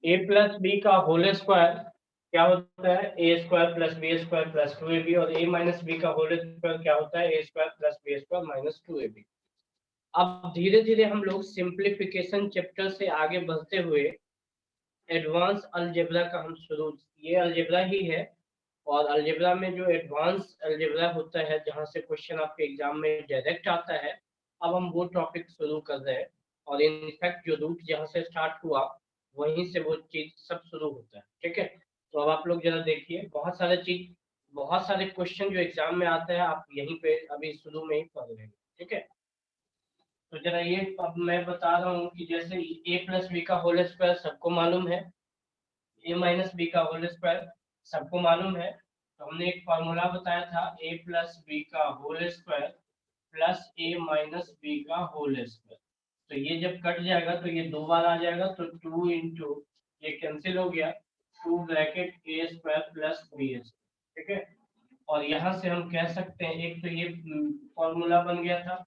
ए plus B का whole square क्या होता है, a square plus B square plus 2ab, और ए माइनस बी का होल स्क्वायर क्या होता है, a square plus B square minus 2ab। अब धीरे धीरे हम लोग सिंप्लीफिकेशन चैप्टर से आगे बढ़ते हुए एडवांस अलजेब्रा का हम शुरू, ये अलजेब्रा ही है, और अलजेब्रा में जो एडवांस अलजेब्रा होता है जहाँ से क्वेश्चन आपके एग्जाम में डायरेक्ट आता है, अब हम वो टॉपिक शुरू कर रहे हैं। और इनफैक्ट जो रूट जहाँ से स्टार्ट हुआ वहीं से वो चीज सब शुरू होता है, ठीक है। तो अब आप लोग जरा देखिए, बहुत सारे चीज, बहुत सारे क्वेश्चन जो एग्जाम में आते हैं आप यहीं पे अभी शुरू में ही पढ़ लेंगे, ठीक है। तो जरा ये अब मैं बता रहा हूँ कि जैसे ए प्लस बी का होल स्क्वायर सबको मालूम है, ए माइनस बी का होल स्क्वायर सबको मालूम है। तो हमने एक फॉर्मूला बताया था, ए प्लस बी का होल स्क्वायर प्लस ए माइनस बी का होल स्क्वायर। तो ये जब कट जाएगा तो ये दो बार आ जाएगा, तो 2 इंटू ये कैंसिल हो गया, 2 ब्रैकेट ए स्क्वायर प्लस बी स्क्वायर, ठीक है। और यहाँ से हम कह सकते हैं, एक तो ये फॉर्मूला बन गया था,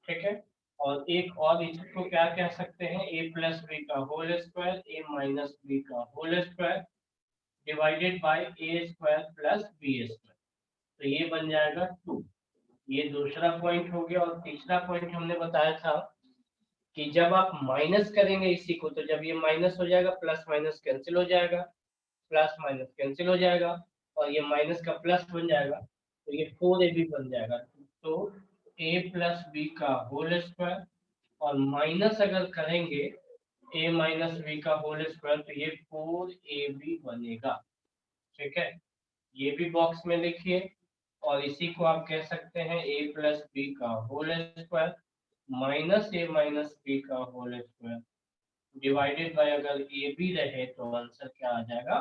ठीक है। और एक और इसको क्या कह सकते हैं, ए प्लस बी का whole square A minus B का whole square divided by A square plus B square. तो ये बन जाएगा 2। ये दूसरा पॉइंट हो गया। और तीसरा पॉइंट हमने बताया था कि जब आप माइनस करेंगे इसी को, तो जब ये माइनस हो जाएगा प्लस माइनस कैंसिल हो जाएगा, प्लस माइनस कैंसिल हो जाएगा, और ये माइनस का प्लस बन जाएगा, तो ये 4ab बन जाएगा। तो a प्लस बी का होल स्क्वायर, और माइनस अगर करेंगे a माइनस बी का होल स्क्वायर, तो ये 4ab बनेगा, ठीक है। ये भी बॉक्स में लिखिए। और इसी को आप कह सकते हैं a प्लस बी का होल स्क्वायर माइनस ए माइनस बी का होल स्क्वायर डिवाइडेड बाय, अगर ए बी रहे तो आंसर क्या आ जाएगा,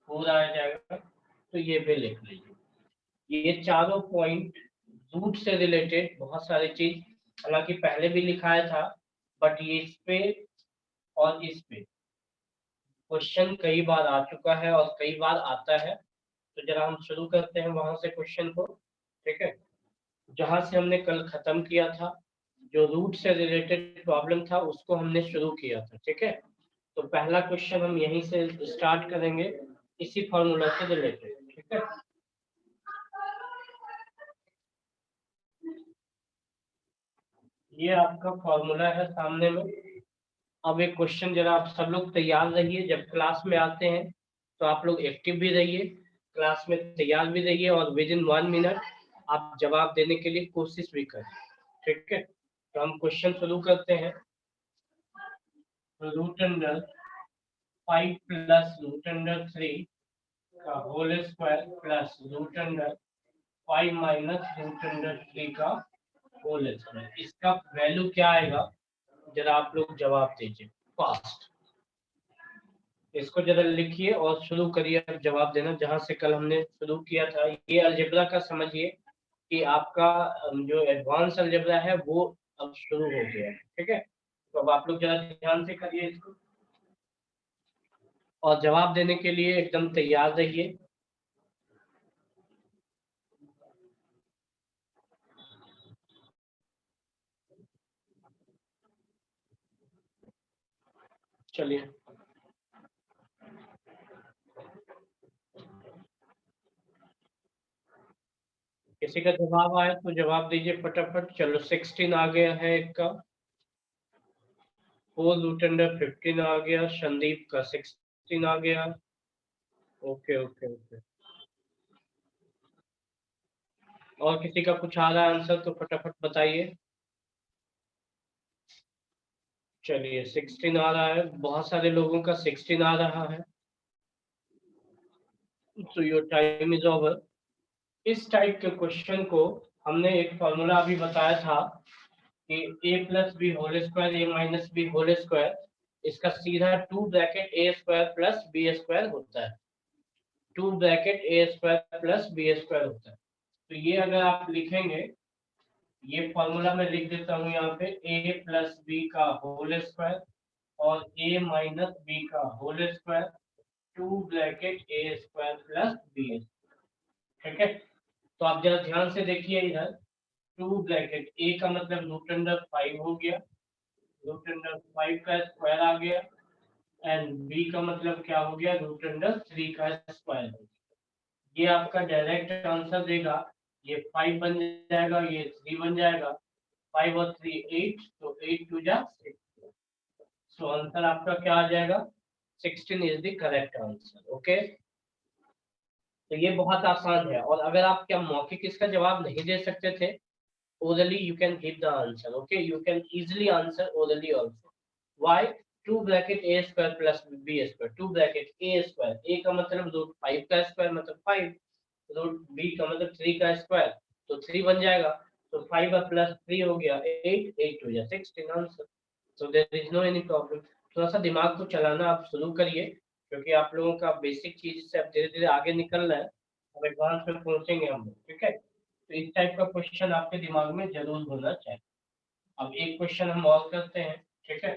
4 आ जाएगा। तो ये भी लिख लीजिए। ये चारों पॉइंट रूट से रिलेटेड बहुत सारी चीज, हालांकि पहले भी लिखाया था, बट ये इस पे और इस पे क्वेश्चन कई बार आ चुका है और कई बार आता है। तो जरा हम शुरू करते हैं वहां से क्वेश्चन को, ठीक है, जहां से हमने कल खत्म किया था। जो रूट से रिलेटेड प्रॉब्लम था उसको हमने शुरू किया था, ठीक है। तो पहला क्वेश्चन हम यहीं से स्टार्ट करेंगे, इसी फॉर्मूला से रिलेटेड, ठीक है। ये आपका फॉर्मूला है सामने में। अब एक क्वेश्चन, जरा आप सब लोग तैयार रहिए, जब क्लास में आते हैं तो आप लोग एक्टिव भी रहिए, क्लास में तैयार भी रहिए, और विद इन 1 मिनट आप जवाब देने के लिए कोशिश भी करें, ठीक है। तो हम क्वेश्चन शुरू करते हैं। Root under 5 plus root under 3 का whole square plus root under 5 minus root under 3 का होल स्क्वायर, इसका वैल्यू क्या आएगा, जरा आप लोग जवाब दीजिए फास्ट। इसको जरा लिखिए और शुरू करिए अब जवाब देना, जहां से कल हमने शुरू किया था। ये अलजेब्रा का समझिए कि आपका जो एडवांस अलजेब्रा है वो अब शुरू हो गया है, ठीक है। तो अब आप लोग जरा ध्यान से करिए इसको, और जवाब देने के लिए एकदम तैयार रहिए। चलिए, किसी का जवाब आया तो जवाब दीजिए फटाफट। चलो 16 आ गया है एक का, 4 रूट अंडर 15 आ गया, संदीप का 16 आ गया। Okay okay okay. और किसी का कुछ आ रहा है आंसर तो फटाफट बताइए। चलिए 16 आ रहा है, बहुत सारे लोगों का 16 आ रहा है। तो योर टाइम इज ओवर। इस टाइप के क्वेश्चन को हमने एक फॉर्मूला अभी बताया था कि ए plus B whole square A minus B whole square, इसका सीधा 2 ब्रैकेट ए स्क्वायर प्लस बी स्क्वायर होता है, 2 ब्रैकेट ए स्क्वायर प्लस बी स्क्वायर होता है। तो ये अगर आप लिखेंगे, ये फॉर्मूला मैं लिख देता हूँ यहाँ पे, ए प्लस बी का होल स्क्वायर और ए माइनस बी का होल स्क्वायर 2 ब्रैकेट ए स्क्वायर प्लस बी, ठीक है। तो आप जरा ध्यान से देखिए इधर, 2 ब्रैकेट ए का मतलब रूट अंडर 5 हो गया, रूट अंडर 5 का स्क्वायर आ गया, एंड बी का मतलब क्या हो गया, रूट अंडर 3 का स्क्वायर। ये आपका डायरेक्ट आंसर देगा, ये 5 बन जाएगा, ये 3 बन जाएगा, 5 और 3 8, तो 8 टू जा 6, सो आंसर आपका क्या आ जाएगा, 16 is the correct answer. Okay, तो ये बहुत आसान है। और अगर आप क्या मौखिक इसका जवाब नहीं दे सकते थे, orally you can give the answer. Okay, you can easily answer orally also. Why? 2 bracket a square plus b square, 2 bracket a square, a का मतलब रूट 5 का स्क्वायर मतलब 5, रूट b का मतलब 3 का स्क्वायर, तो 3 बन जाएगा, तो 5 और प्लस 3 हो गया 8, 8 हो गया 16 answer. So there is no any problem. थोड़ा सा दिमाग को चलाना आप शुरू करिए, क्योंकि आप लोगों का बेसिक चीज से अब धीरे धीरे आगे निकल रहा है, अब एडवांस में पहुंचेंगे हम लोग, ठीक है। तो इस टाइप का क्वेश्चन आपके दिमाग में जरूर होना चाहिए। अब एक क्वेश्चन हम और करते हैं, ठीक है।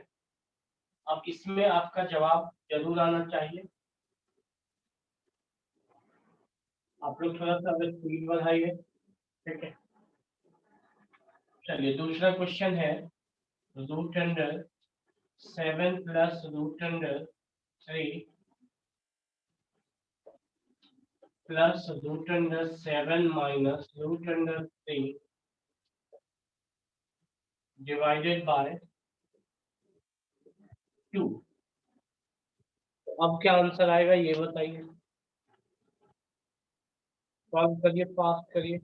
अब इसमें आपका जवाब जरूर आना चाहिए। आप लोग थोड़ा सा अगर स्पीड बढ़ाइए, ठीक है। चलिए दूसरा क्वेश्चन है, root under 7 plus root under 3 plus root under 7 minus root under 3 divided by 2। तो अब क्या आंसर आएगा ये बताइए, सॉल्व करिए, फास्ट करिए।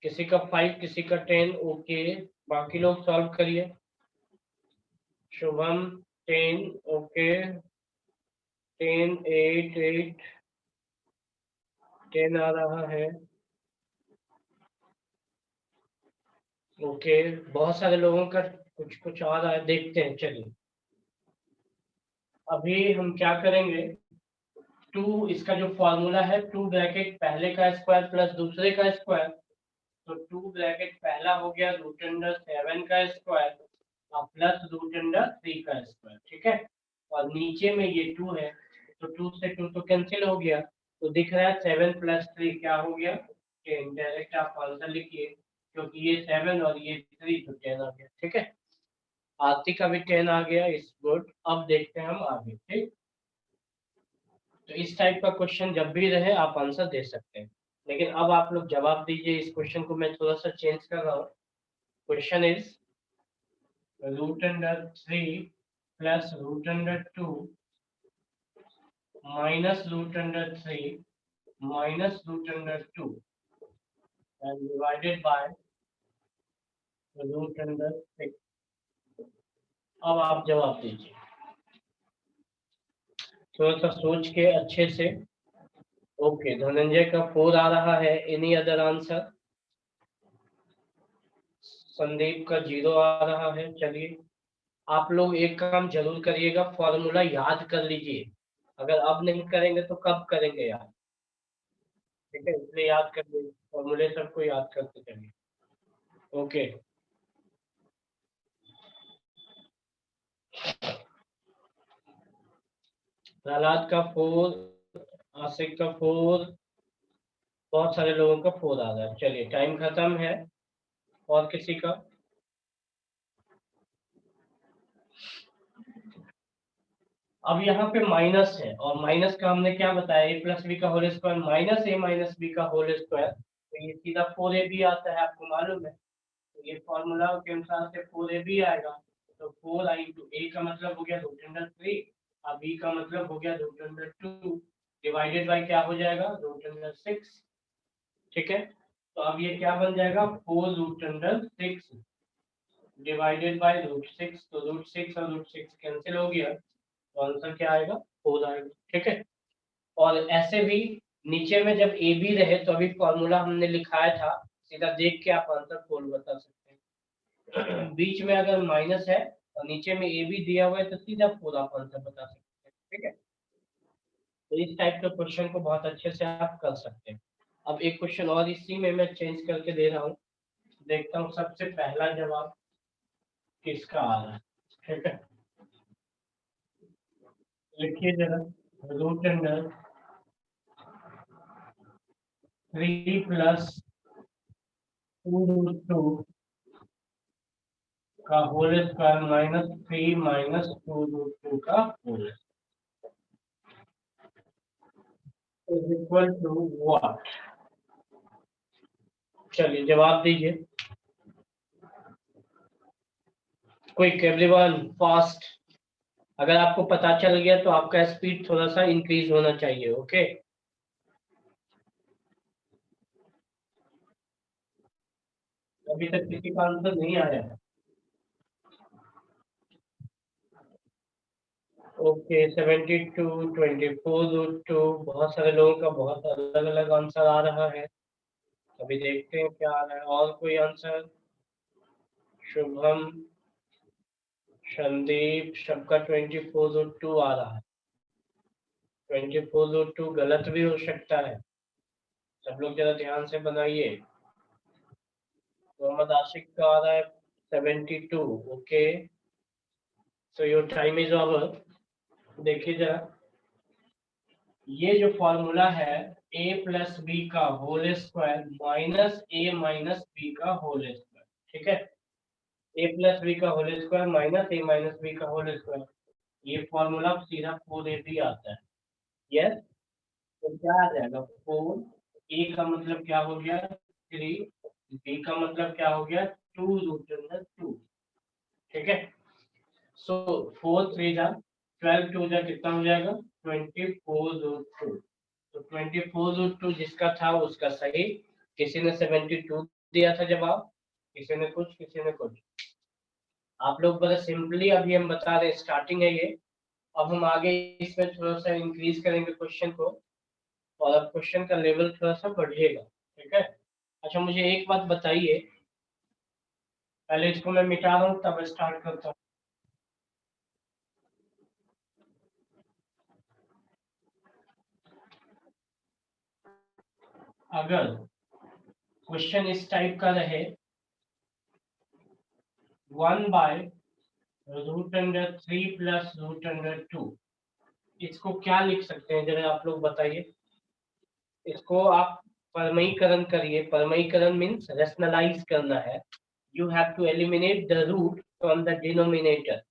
किसी का 5, किसी का 10, ओके, बाकी लोग सॉल्व करिए। शुभम 10, ओके, 10 8 8 10 आ रहा है, ओके। बहुत सारे लोगों का कुछ कुछ आ रहा है, देखते हैं। चलिए अभी हम क्या करेंगे, 2 इसका जो फॉर्मूला है, 2 ब्रैकेट पहले का स्क्वायर प्लस दूसरे का स्क्वायर, तो 2 ब्रैकेट पहला हो गया रूट अंडर 7 का स्क्वायर और प्लस रूट अंडर 3 का स्क्वायर, ठीक है। और नीचे में ये 2 है, तो 2 से 2 तो कैंसिल हो गया, तो दिख रहा है 7 प्लस 3 क्या हो गया, 10। डायरेक्ट आप आंसर लिखिए, क्योंकि ये 7 और ये 3 तो 10 आ गया, ठीक है। आरती का भी 10 आ गया, इस गुड। अब देखते हैं हम आगे, ठीक। तो इस टाइप का क्वेश्चन जब भी रहे आप आंसर दे सकते हैं, लेकिन अब आप लोग जवाब दीजिए। इस क्वेश्चन को मैं थोड़ा सा चेंज कर रहा हूँ। Question is root under 3 plus root under 2 minus root under 3 minus root under 2 and divided by root under 6। अब आप जवाब दीजिए, थोड़ा सा सोच के अच्छे से। ओके, धनंजय का 4 आ रहा है। Any other answer? संदीप का 0 आ रहा है। चलिए आप लोग एक काम जरूर करिएगा, फॉर्मूला याद कर लीजिए। अगर अब नहीं करेंगे तो कब करेंगे यार, ठीक है। इसलिए याद कर लीजिए, फॉर्मूले सबको याद करते चलिए। ओके, प्रहलाद का 4, आशिक का 4, बहुत सारे लोगों का 4 आ रहा है। चलिए टाइम खत्म है। और किसी का? अब यहाँ पे माइनस है, और माइनस का हमने क्या बताया, ए प्लस बी का होल स्क्वायर माइनस ए माइनस बी का होल स्क्वायर, तो ये सीधा 4ab आता है, आपको मालूम है। तो ये फॉर्मूला के अनुसार से 4ab आएगा। तो 4 इंटू ए का मतलब हो गया रूट अंडर 3, अब बी का मतलब हो गया रूट अंडर 2, डिवाइडेड बाय क्या हो जाएगा, रूट अंडर 6, ठीक है। तो अब ये क्या बन जाएगा, 4 root under 6 divided by root 6, तो रूट 6 और रूट 6 कैंसिल हो गया, तो आंसर क्या आएगा, 4 आएगा, ठीक है। और ऐसे भी नीचे में जब ए बी रहे तो अभी फॉर्मूला हमने लिखाया था, सीधा देख के आप आंसर 4 बता सकते हैं। बीच में अगर माइनस है और नीचे में ए बी दिया हुआ है तो सीधा 4 आप आंसर बता सकते हैं, ठीक है। तो इस टाइप के क्वेश्चन को बहुत अच्छे से आप कर सकते हैं। अब एक क्वेश्चन और इसी में मैं चेंज करके दे रहा हूँ, देखता हूँ सबसे पहला जवाब किसका आ रहा है, ठीक है। लिखिए जरा, रूट अंडर 3 प्लस 2 रूट 2 का होल स्क्वायर माइनस 3 माइनस 2√2 का whole is equal to what? चलिए जवाब दीजिए, क्विक एवरीवन, फास्ट। अगर आपको पता चल गया तो आपका स्पीड थोड़ा सा इंक्रीज होना चाहिए, ओके? अभी तक किसी का आंसर नहीं आया है। ओके 72, 24√2, बहुत सारे लोगों का बहुत अलग अलग आंसर आ रहा है। अभी देखते हैं क्या आ रहा है। और कोई आंसर? शुभम, संदीप, सबका 24√2 आ रहा है। 24√2 गलत भी हो सकता है, सब लोग जरा ध्यान से बनाइए। मोहम्मद आशिक का आ रहा है 72। Okay, so your time is over. देखिए जरा, ये जो फॉर्मूला है a प्लस बी का whole square minus a minus B का होल स्क्वायर, ठीक है? a प्लस बी का whole square minus a minus B का होल स्क्वायर, ये फॉर्मूला सीधा 4ab आता है। यस, तो क्या आ जाएगा? 4, a का मतलब क्या हो गया? 3, b का मतलब क्या हो गया? 2√2, ठीक है? सो 4 3 जा 12, 2 जा कितना हो जाएगा? 24√2। तो 24√2 जिसका था उसका सही। किसी ने 72 दिया था जवाब, किसी ने कुछ, किसी ने कुछ। आप लोग बड़ा सिंपली अभी हम बता रहे हैं, स्टार्टिंग है ये। अब हम आगे इसमें थोड़ा सा इंक्रीज करेंगे क्वेश्चन को, और अब क्वेश्चन का लेवल थोड़ा सा बढ़ेगा, ठीक है? अच्छा मुझे एक बात बताइए, पहले इसको मैं मिटा रहा हूँ तब स्टार्ट करता हूँ। अगर क्वेश्चन इस टाइप का रहे, 1/√3 प्लस √2, इसको क्या लिख सकते हैं जरा आप लोग बताइए। इसको आप परमयीकरण करिए। परमयीकरण मीन्स रेशनलाइज करना है। You have to eliminate the root from the denominator.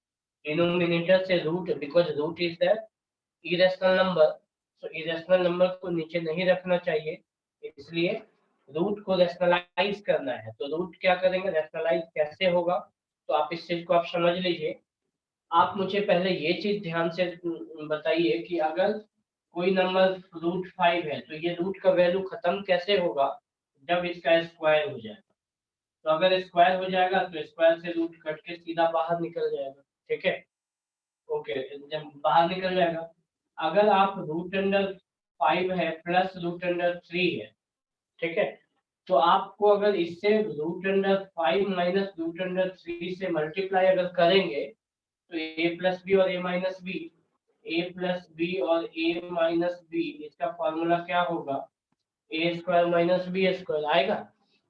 Denominator से root, because root is the irrational number, तो इरेशनल नंबर को नीचे नहीं रखना चाहिए, इसलिए रूट को रेशनलाइज करना है। तो रूट क्या करेंगे, रेशनलाइज कैसे होगा? तो आप इस चीज को आप समझ लीजिए। आप मुझे पहले ये चीज ध्यान से बताइए कि अगर कोई नंबर √5 है तो ये रूट का वैल्यू खत्म कैसे होगा? जब इसका स्क्वायर हो जाएगा। तो अगर स्क्वायर हो जाएगा तो स्क्वायर से रूट कट के सीधा बाहर निकल जाएगा, ठीक है? ओके, जब बाहर निकल जाएगा, अगर आप √5 है प्लस √3 है, ठीक है? तो आपको अगर इससे √5 माइनस √3 से मल्टीप्लाई अगर करेंगे तो a प्लस बी और a minus B, A plus B और ए माइनस बी, इसका फॉर्मूला क्या होगा? A square minus B square आएगा।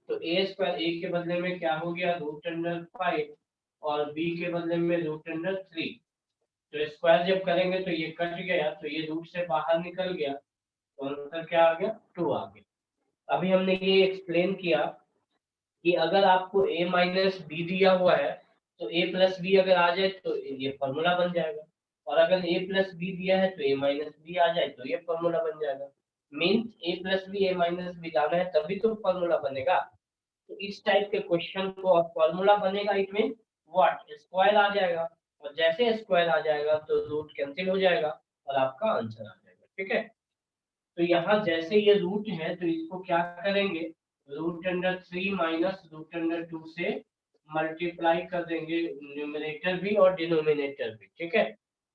तो ए स्क्वायर ए के बदले में क्या हो गया? √5, और बी के बदले में √3। तो स्क्वायर जब करेंगे तो ये कट गया, तो ये रूट से बाहर निकल गया, तो आंसर क्या आ गया? 2 आ गया। अभी हमने ये एक्सप्लेन किया कि अगर आपको a माइनस बी दिया हुआ है तो a प्लस बी अगर आ जाए तो ये फॉर्मूला बन जाएगा, और अगर a प्लस बी दिया है तो a माइनस बी आ जाए तो ये फॉर्मूला बन जाएगा। Means a plus B, a minus B लाना है तभी तो फॉर्मूला बनेगा। तो इस टाइप के क्वेश्चन को और फॉर्मूला बनेगा, इट मीन व्हाट? स्क्वायर आ जाएगा, और जैसे स्क्वायर आ जाएगा तो रूट कैंसिल हो जाएगा और आपका आंसर आ जाएगा, ठीक है? तो यहाँ जैसे ये रूट है तो इसको क्या करेंगे? √3 माइनस √2 से मल्टीप्लाई कर देंगे, न्यूमरेटर भी और डिनोमिनेटर भी, ठीक है?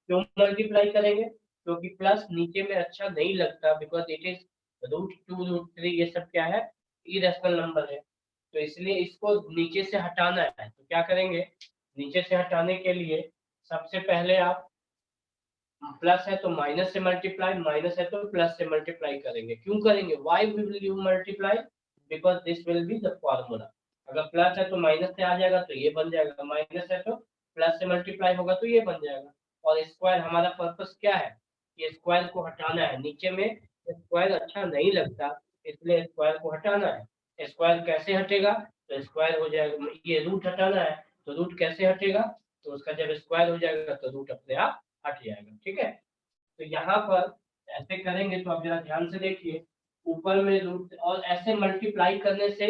क्यों मल्टीप्लाई करेंगे? क्योंकि प्लस नीचे में अच्छा नहीं लगता, बिकॉज इट इज √2 √3, ये सब क्या है? इरेशनल नंबर है, तो इसलिए इसको नीचे से हटाना है। तो क्या करेंगे? नीचे से हटाने के लिए सबसे पहले आप, प्लस है तो माइनस से मल्टीप्लाई, माइनस है तो प्लस से मल्टीप्लाई करेंगे। क्यों करेंगे? Why we will you multiply? Because this will be the formula. अगर प्लस है तो माइनस से आ जाएगा तो ये बन जाएगा, माइनस है तो प्लस से मल्टीप्लाई होगा तो ये बन जाएगा। और स्क्वायर, हमारा पर्पस क्या है? ये स्क्वायर को हटाना है। नीचे में स्क्वायर अच्छा नहीं लगता, इसलिए स्क्वायर को हटाना है। स्क्वायर कैसे हटेगा? तो स्क्वायर हो जाएगा, ये रूट हटाना है, तो रूट कैसे हटेगा, तो उसका जब स्क्वायर हो जाएगा तो रूट अपने आप हट जाएगा। ठीक है, तो यहाँ पर ऐसे करेंगे तो आप जरा ध्यान से देखिए, ऊपर में रूट और ऐसे मल्टीप्लाई करने से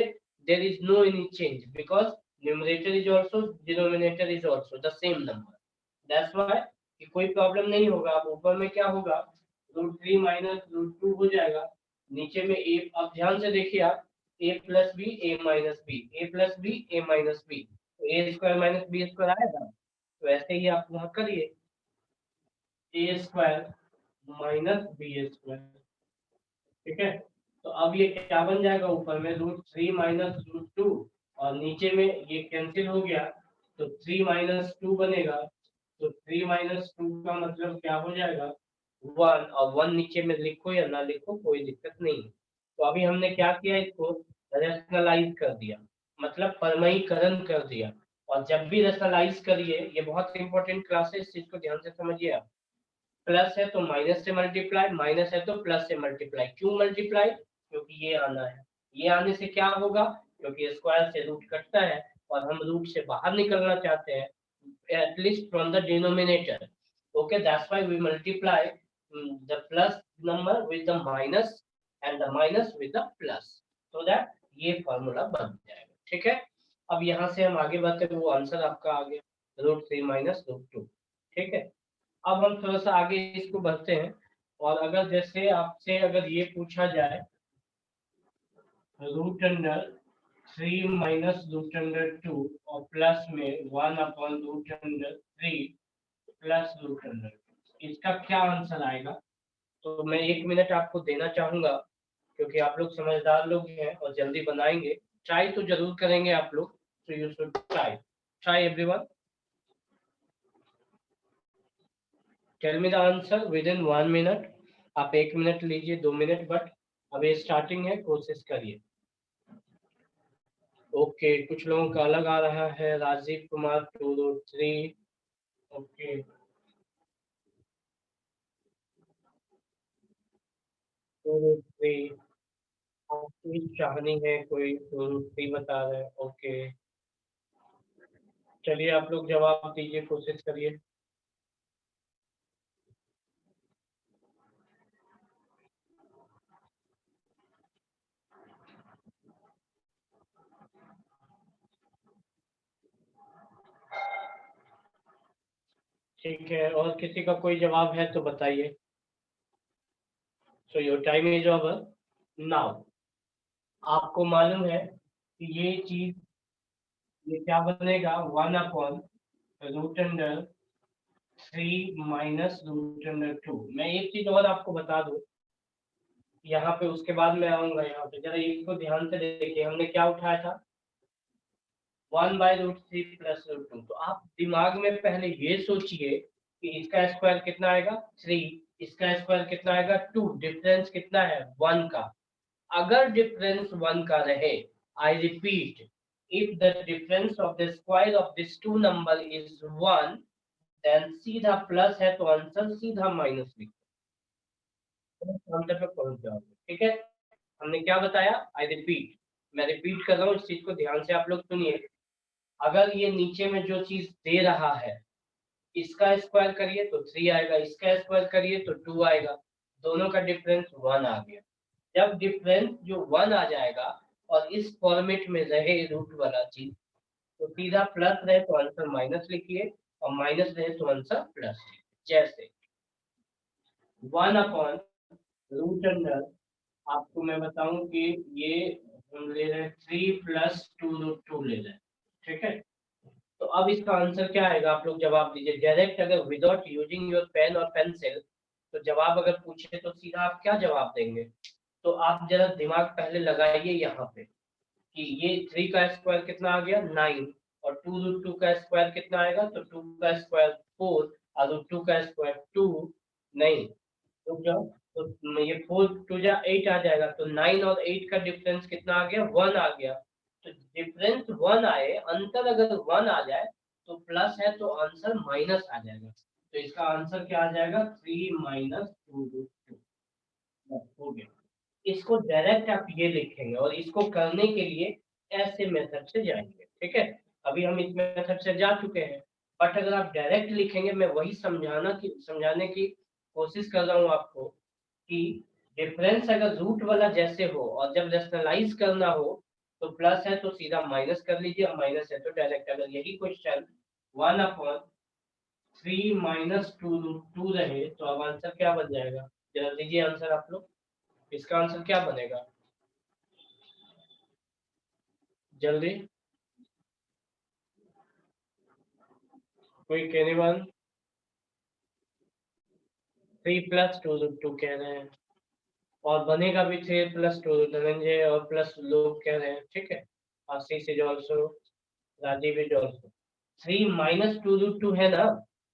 there is no any change because numerator is also denominator is also the same number, that's why कि कोई प्रॉब्लम नहीं होगा। अब ऊपर में क्या होगा, √3 माइनस √2 हो जाएगा, नीचे में ए, अब ध्यान से देखिए आप, a plus B A minus B, A plus B A minus B, तो A square minus B square आएगा, तो ऐसे ही आप वहां करिए, A square minus B square. ठीक है, तो अब ये क्या बन जाएगा, ऊपर में √3 माइनस √2 और नीचे में ये कैंसिल हो गया, तो 3 माइनस 2 बनेगा, तो 3 माइनस 2 का मतलब क्या हो जाएगा 1, और 1 नीचे में लिखो या ना लिखो कोई दिक्कत नहीं। तो अभी हमने क्या किया, इसको रैशनलाइज कर दिया, मतलब परमयीकरण कर दिया। और जब भी रैशनलाइज करिए, ये बहुत इंपॉर्टेंट क्लास है, इस चीज को ध्यान से समझिए आप। प्लस है तो माइनस से मल्टीप्लाई, माइनस है तो प्लस से मल्टीप्लाई। क्यों मल्टीप्लाई, क्योंकि ये आना है, ये आने से क्या होगा, क्योंकि स्क्वायर से रूट कटता है और हम रूट से बाहर निकलना चाहते हैं, at least from the denominator. Okay, that's why we multiply the plus number with the minus and the minus with the plus, so that ये फॉर्मूला बन जाएगा। ठीक है, अब यहाँ से हम आगे बढ़ते, वो आंसर आपका आ गया √3 माइनस √2। ठीक है, अब हम थोड़ा सा आगे इसको बढ़ते हैं, और अगर जैसे आपसे अगर ये पूछा जाए √3 माइनस √2 और प्लस में 1/√3 प्लस √2, इसका क्या आंसर आएगा, तो मैं 1 मिनट आपको देना चाहूंगा, क्योंकि आप लोग समझदार लोग हैं और जल्दी बनाएंगे, ट्राई तो जरूर करेंगे आप लोग, तो you should try, try everyone, tell me the answer within 1 minute. आप 1 मिनट लीजिए, 2 मिनट, बट अभी स्टार्टिंग है, कोशिश करिए। ओके, कुछ लोगों का अलग आ रहा है, राजीव कुमार 223, ओके, 223, आशीष शाहनी है कोई 223 बता रहे हैं, ओके, चलिए आप लोग जवाब दीजिए, कोशिश करिए। ठीक है, और किसी का कोई जवाब है तो बताइए। सो your time is over now. आपको मालूम है कि ये चीज, ये क्या बनेगा, 1/√3 माइनस √2। मैं एक चीज और आपको बता दूं, यहाँ पे उसके बाद मैं आऊंगा, यहाँ पे जरा इसको ध्यान से देखिए, हमने क्या उठाया था 1/√3 प्लस √2, तो आप दिमाग में पहले ये सोचिए कि इसका स्क्वायर कितना आएगा 3, इसका स्क्वायर कितना आएगा 2, डिफरेंस कितना है 1 का। अगर डिफरेंस 1 का रहे, I repeat, if the difference of the square of this two number is 1, then सीधा प्लस है तो आंसर सीधा माइनस लिखो, आंसर पे पहुंच जाओगे। ठीक है, हमने क्या बताया, आई रिपीट, मैं रिपीट कर रहा हूँ, इस चीज को ध्यान से आप लोग सुनिए। अगर ये नीचे में जो चीज दे रहा है, इसका स्क्वायर करिए तो 3 आएगा, इसका स्क्वायर करिए तो 2 आएगा, दोनों का डिफरेंस 1 आ गया। जब डिफरेंस जो 1 आ जाएगा और इस फॉर्मेट में रहे रूट वाला चीज, तो सीधा प्लस रहे तो आंसर माइनस लिखिए, और माइनस रहे तो आंसर प्लस। जैसे 1/√, आपको मैं बताऊं कि ये हम ले रहे हैं 3 प्लस 2√2 ले रहे हैं। ठीक है, तो अब इसका आंसर क्या आएगा, आप लोग जवाब दीजिए डायरेक्ट, अगर विदाउट यूजिंग योर पेन और पेंसिल, तो जवाब अगर पूछे तो सीधा आप क्या जवाब देंगे। तो आप जरा दिमाग पहले लगाइए यहाँ पे कि ये 3 का स्क्वायर कितना आ गया 9, और 2√2 का स्क्वायर कितना आएगा, तो 2 का स्क्वायर 4 और √2 का स्क्वायर 2, नहीं रुक जाओ, तो ये 4 2 जा 8 आ जाएगा, तो 9 और 8 का डिफरेंस कितना आ गया 1 आ गया। तो डिफरेंस 1 आए, अंतर अगर 1 आ जाए तो प्लस है तो आंसर माइनस आ जाएगा, तो इसका आंसर क्या आ जाएगा 3 माइनस 2√2, हो गया। इसको डायरेक्ट आप ये लिखेंगे और इसको करने के लिए ऐसे मेथड से जाएंगे। ठीक है, अभी हम इस मेथड से जा चुके हैं, बट अगर आप डायरेक्ट लिखेंगे, मैं वही समझाने की कोशिश कर रहा हूँ आपको कि डिफरेंस अगर रूट वाला जैसे हो और जब रेशनलाइज करना हो तो प्लस है तो सीधा माइनस कर लीजिए, और माइनस है तो डायरेक्ट। अगर यही क्वेश्चन 1/3 माइनस 2√2 रहे तो अब आंसर क्या बन जाएगा? जरा दीजिए आंसर आप लोग, इसका आंसर क्या बनेगा जल्दी? कोई एनीवन? 3+2√2 कह रहे हैं, और बनेगा भी 3+2 धनंजय और प्लस लोग कह रहे हैं, ठीक है। Ashish is also, Rajiv is also. 3 - 2√2 है ना,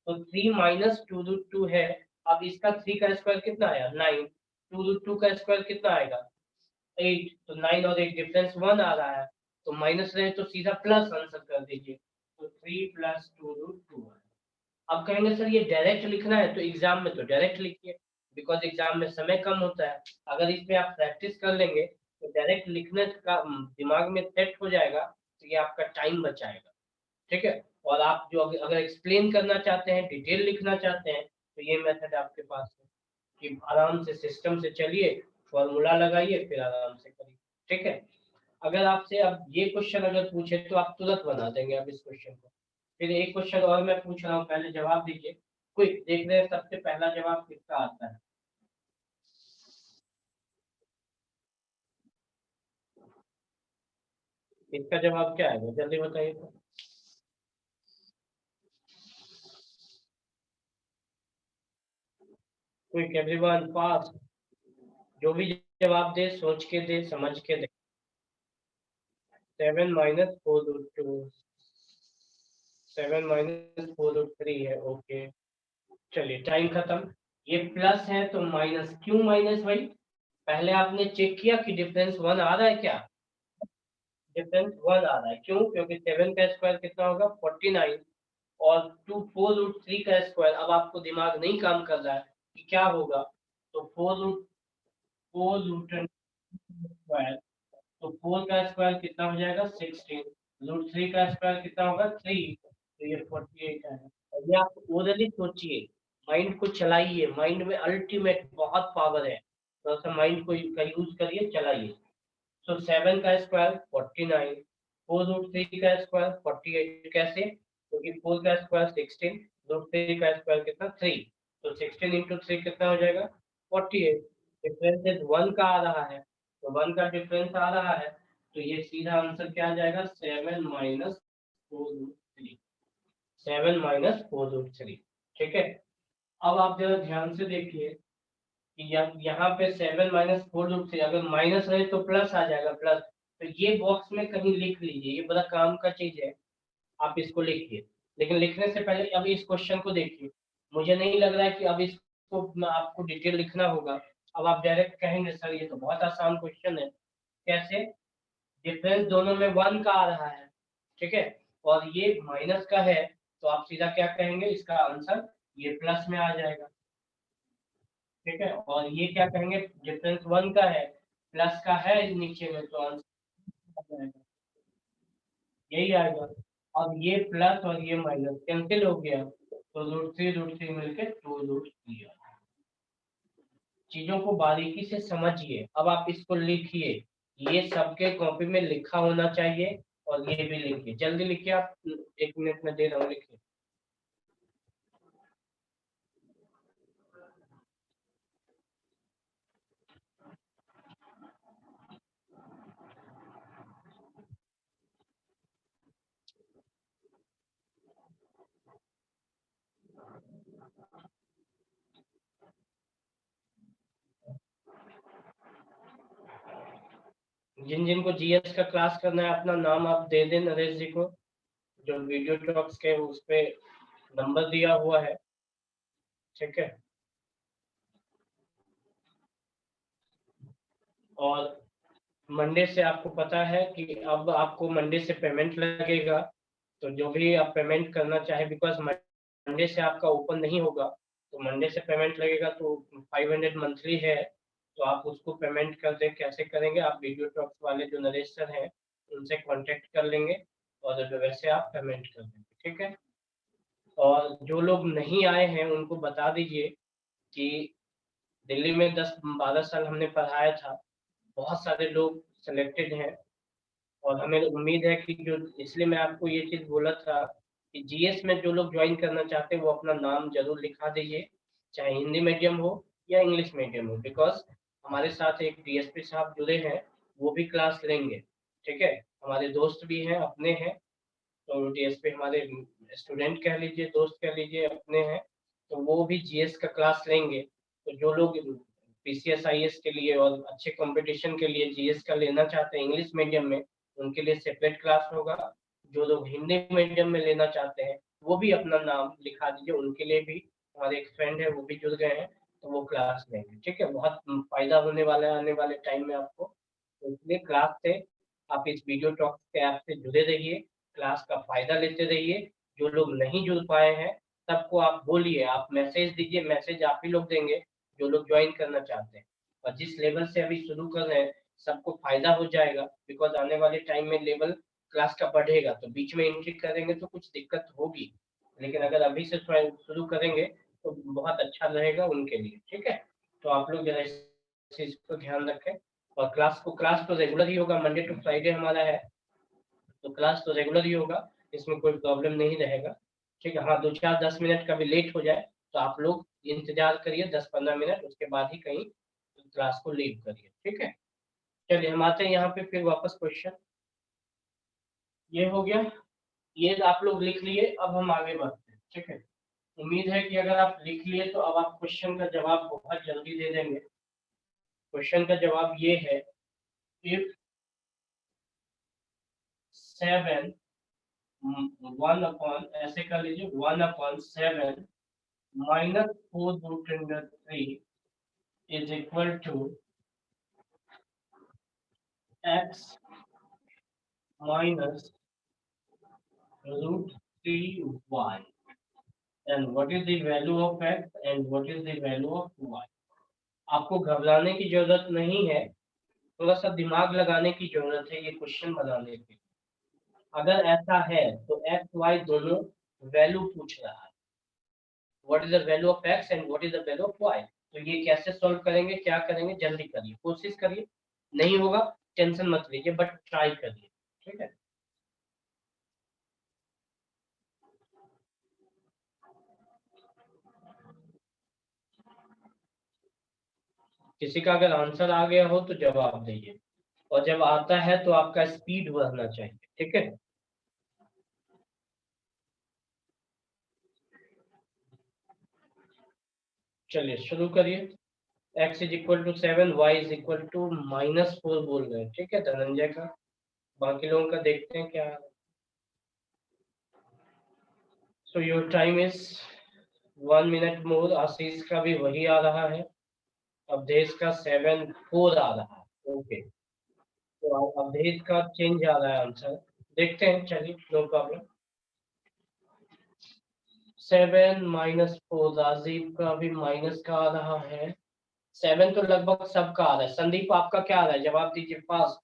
तो 3 - 2√2 है। अब इसका 3 का स्क्वायर कितना आया? 9। 2√2 का स्क्वायर कितना आएगा? 8। तो 9 और 8 डिफरेंस 1 आ रहा है, तो माइनस रहे तो सीधा प्लस आंसर कर दीजिए। तो 3+2√2 है। अब कहेंगे सर ये डायरेक्ट लिखना है, तो एग्जाम में तो डायरेक्ट लिखिए, बिकॉज एग्जाम में समय कम होता है। अगर इसमें आप प्रैक्टिस कर लेंगे तो डायरेक्ट लिखने का दिमाग में सेट हो जाएगा, तो ये आपका टाइम बचाएगा, ठीक है। और आप जो अगर एक्सप्लेन करना चाहते हैं, डिटेल लिखना चाहते हैं, तो ये मेथड आपके पास है कि आराम से सिस्टम से चलिए, फॉर्मूला लगाइए, फिर आराम से करिए, ठीक है। अगर आपसे अब ये क्वेश्चन अगर पूछे तो आप तुरंत बना देंगे अब इस क्वेश्चन को। फिर एक क्वेश्चन और मैं पूछ रहा हूँ, पहले जवाब दीजिए। क्विक, देख रहे हैं सबसे पहला जवाब किसका आता है? इसका जवाब क्या है, जल्दी बताइए तो। क्विक एवरीवन फास्ट, जो भी जवाब दे सोच के दे, समझ के दे। 7 - 4√2, 7 - 4√3 है, ओके। चलिए टाइम खत्म। ये प्लस है तो माइनस, क्यों माइनस भाई? पहले आपने चेक किया कि डिफरेंस 1 आ रहा है क्या? डिफरेंस 1 आ रहा है, क्यों? क्योंकि 7 का स्क्वायर कितना होगा? 49, और 4√3 का स्क्वायर, अब आपको दिमाग नहीं काम कर रहा है कि क्या होगा, तो 4√4 स्क्वायर, तो 4 का स्क्वायर कितना हो जाएगा? 16। √3 का स्क्वायर कितना होगा? 3, तो ये 48 है। और ये आप ओरली सोचिए, माइंड को चलाइए, माइंड में अल्टीमेट बहुत पावर है, थोड़ा सा माइंड को का यूज करिए, चलाइए। तो 7 का स्क्वायर 49, 4√3 का स्क्वायर 48, कैसे? क्योंकि 4 का स्क्वायर 16, √3 का स्क्वायर कितना? 3, तो 16 इंटू 3 कितना हो जाएगा? 48। डिफरेंस 1 का आ रहा है, तो 1 का डिफरेंस आ रहा है, तो ये सीधा आंसर क्या आ जाएगा? 7 - 4√3। 7 - 4√3, ठीक है। अब आप जरा ध्यान से देखिए कि यहाँ पे 7 - 4√3, अगर माइनस रहे तो प्लस आ जाएगा, प्लस। तो ये बॉक्स में कहीं लिख लीजिए, ये बड़ा काम का चीज है, आप इसको लिखिए। लेकिन लिखने से पहले अब इस क्वेश्चन को देखिए, मुझे नहीं लग रहा है कि अब इसको आपको डिटेल लिखना होगा। अब आप डायरेक्ट कहेंगे सर ये तो बहुत आसान क्वेश्चन है, कैसे? डिफरेंस दोनों में 1 का आ रहा है, ठीक है, और ये माइनस का है, तो आप सीधा क्या कहेंगे? इसका आंसर ये प्लस में आ जाएगा, ठीक है। और ये क्या कहेंगे? डिफरेंस 1 का है, प्लस का है नीचे में, तो आंसर आ जाएगा, यही आएगा। अब ये प्लस और ये माइनस कैंसिल हो गया, तो √3 मिलके 2√3। चीजों को बारीकी से समझिए, अब आप इसको लिखिए, ये सबके कॉपी में लिखा होना चाहिए, और ये भी लिखिए, जल्दी लिखिए आप, 1 मिनट में दे रहा हूँ, लिखिए। जिन जिन को जीएस का क्लास करना है, अपना नाम आप दे दें नरेश जी को, जो वीडियो टॉक्स के उस पे नंबर दिया हुआ है, ठीक है। और मंडे से आपको पता है कि अब आपको मंडे से पेमेंट लगेगा, तो जो भी आप पेमेंट करना चाहे, बिकॉज मंडे से आपका ओपन नहीं होगा, तो मंडे से पेमेंट लगेगा, तो 500 मंथली है, तो आप उसको पेमेंट कर दें। कैसे करेंगे? आप वीडियो टॉक्स वाले जो नरेश सर हैं उनसे कांटेक्ट कर लेंगे, और वैसे आप पेमेंट कर देंगे, ठीक है। और जो लोग नहीं आए हैं उनको बता दीजिए कि दिल्ली में 10-12 साल हमने पढ़ाया था, बहुत सारे लोग सिलेक्टेड हैं और हमें उम्मीद है कि जो, इसलिए मैं आपको ये चीज़ बोला था कि जीएस में जो लोग ज्वाइन करना चाहते हैं वो अपना नाम ज़रूर लिखा दीजिए, चाहे हिंदी मीडियम हो या इंग्लिश मीडियम हो, बिकॉज़ हमारे साथ एक डीएसपी साहब जुड़े हैं, वो भी क्लास लेंगे, ठीक है? हमारे दोस्त भी हैं, अपने हैं, तो डीएसपी हमारे स्टूडेंट कह लीजिए, दोस्त कह लीजिए, अपने हैं, तो वो भी जीएस का क्लास लेंगे। तो जो लोग पीसीएस आईएएस के लिए और अच्छे कंपटीशन के लिए जीएस का लेना चाहते हैं इंग्लिश मीडियम में, उनके लिए सेपरेट क्लास होगा। जो लोग हिंदी मीडियम में लेना चाहते हैं वो भी अपना नाम लिखा दीजिए, उनके लिए भी हमारे एक फ्रेंड है वो भी जुड़ गए हैं, तो वो क्लास लेंगे, ठीक है। बहुत फायदा होने वाला है आने वाले टाइम में आपको, तो इसलिए क्लास से आप इस वीडियो टॉक के ऐप से जुड़े रहिए, क्लास का फायदा लेते रहिए। जो लोग नहीं जुड़ पाए हैं सबको आप बोलिए, आप मैसेज दीजिए, मैसेज आप ही लोग देंगे जो लोग ज्वाइन करना चाहते हैं। और जिस लेवल से अभी शुरू कर रहे हैं सबको फायदा हो जाएगा, बिकॉज आने वाले टाइम में लेवल क्लास का बढ़ेगा, तो बीच में एंट्री करेंगे तो कुछ दिक्कत होगी, लेकिन अगर अभी से शुरू करेंगे तो बहुत अच्छा रहेगा उनके लिए, ठीक है। तो आप लोग जरा इस चीज को ध्यान रखें। और क्लास तो रेगुलर ही होगा, मंडे टू फ्राइडे हमारा है, तो क्लास तो रेगुलर ही होगा, इसमें कोई प्रॉब्लम नहीं रहेगा, ठीक है। हाँ, 2-4-10 मिनट का भी लेट हो जाए तो आप लोग इंतजार करिए 10-15 मिनट, उसके बाद ही कहीं क्लास को लीव करिए, ठीक है। चलिए हम आते हैं यहाँ पे फिर वापस क्वेश्चन, ये हो गया, ये आप लोग लिख लिए, अब हम आगे बढ़ते हैं, ठीक है। उम्मीद है कि अगर आप लिख लिए तो अब आप क्वेश्चन का जवाब बहुत जल्दी दे देंगे। क्वेश्चन का जवाब ये है, इफ 7 1 ऐसे कर लीजिए, 1/7 -4√3 is equal to x minus √3y, and what is the value of x and what is the value of y। आपको घबराने की जरूरत नहीं है, थोड़ा सा दिमाग लगाने की जरूरत है ये क्वेश्चन बनाने के। अगर ऐसा है तो एक्स वाई दोनों वैल्यू पूछ रहा है, what is the value of X and what is the value of Y. तो ये कैसे सॉल्व करेंगे, क्या करेंगे, जल्दी करिए, कोशिश करिए, नहीं होगा टेंशन मत लीजिए, बट ट्राई करिए, ठीक है। किसी का अगर आंसर आ गया हो तो जवाब दीजिए, और जब आता है तो आपका स्पीड बढ़ना चाहिए, ठीक है। चलिए शुरू करिए। x is equal to 7, y is equal to -4 बोल रहे हैं, ठीक है धनंजय का। बाकी लोगों का देखते हैं क्या। So your time is 1 minute more. Ashish का भी वही आ रहा है, अवधेश का 7-4 आ रहा है, ओके। तो अवधेश का चेंज आ रहा है आंसर, देखते हैं, चलिए नो प्रॉब्लम। 7 - 4, राजीव का भी माइनस का आ रहा है। 7 तो लगभग सबका आ रहा है। संदीप आपका क्या आ रहा है, जवाब दीजिए फास्ट।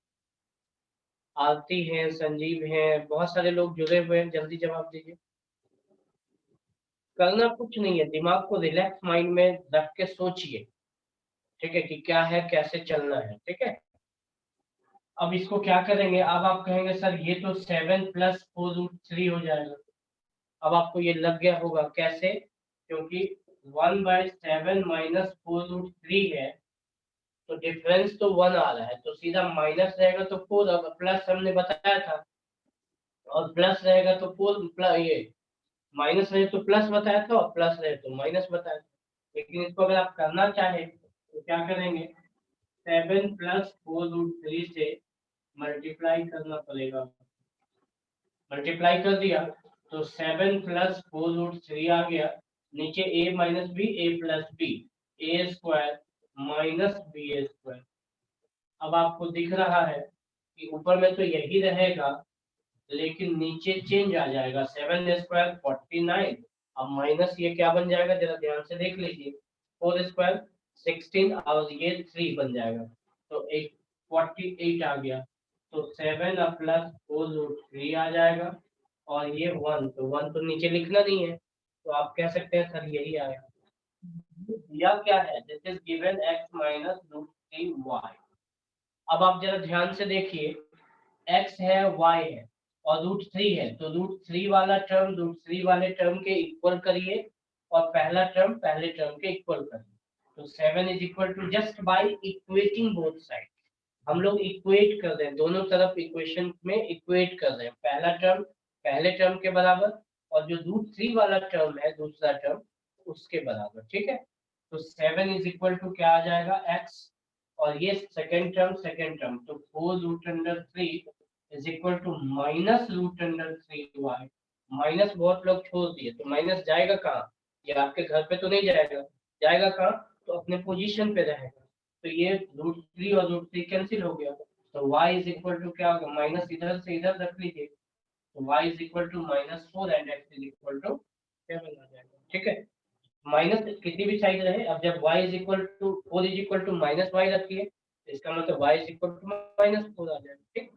आरती है, संजीव है, बहुत सारे लोग जुड़े हुए हैं, जल्दी जवाब दीजिए। करना कुछ नहीं है, दिमाग को रिलैक्स माइंड में रख के सोचिए, ठीक है, कि क्या है, कैसे चलना है, ठीक है। अब इसको क्या करेंगे, अब आप कहेंगे सर ये तो 7 + 4√3 हो जाएगा। अब आपको ये लग गया होगा कैसे, क्योंकि 1/7 - 4√3 है, तो डिफरेंस तो 1 आ रहा है, तो सीधा माइनस रहेगा तो 4, अब प्लस हमने बताया था, और प्लस रहेगा तो 4 प्लस, ये माइनस रहे तो प्लस बताया था और प्लस रहे तो माइनस बताया था। लेकिन इसको अगर आप करना चाहे तो क्या करेंगे, 7 + 4√3 से मल्टीप्लाई करना पड़ेगा। मल्टीप्लाई कर दिया तो 7 + 4√3 आ गया, नीचे a - b a² - b²। अब आपको दिख रहा है कि ऊपर में तो यही रहेगा, लेकिन नीचे चेंज आ जाएगा, 7² 49, अब माइनस ये क्या बन जाएगा, जरा ध्यान से देख लीजिए, 4² 16 और ये 3 बन जाएगा, तो 48 आ गया। तो 7 अब प्लस 4√3 आ जाएगा, और ये 1, तो 1 तो नीचे लिखना नहीं है, तो आप कह सकते हैं सर यही आएगा। दिया क्या है, this is given x minus √3y। अब आप जरा ध्यान से देखिए, x है y है और √3 है, तो √3 वाला टर्म √3 वाले टर्म के इक्वल करिए और पहला टर्म पहले टर्म के इक्वल करिए। तो 7 is equal to, just by equating both side, हम लोग इक्वेट कर रहे हैं, दोनों तरफ इक्वेशन में इक्वेट कर रहे हैं, पहला टर्म पहले टर्म के बराबर और जो √3 वाला टर्म है दूसरा टर्म उसके बराबर, ठीक है। तो 7 इज इक्वल टू क्या आ जाएगा, x, और ये सेकेंड टर्म, तो 4√3 is equal to minus √3y। Minus बहुत लोग छोड़ दिए, तो माइनस जाएगा कहाँ, ये आपके घर पे तो नहीं जाएगा, जाएगा कहाँ, तो अपने पोजीशन पे रहेगा, तो ये √3 और √3 कैंसिल हो गया, तो y इज इक्वल टू क्या होगा, माइनस इधर से इधर रख लीजिए, तो y is equal to -4 and x is equal to 7 आ जाएगा, ठीक है। माइनस किसी भी साइड रहे, अब जब y is equal to 4 is equal to -y रखिए, इसका मतलब y इज इक्वल टू -4 आ जाएगा, ठीक।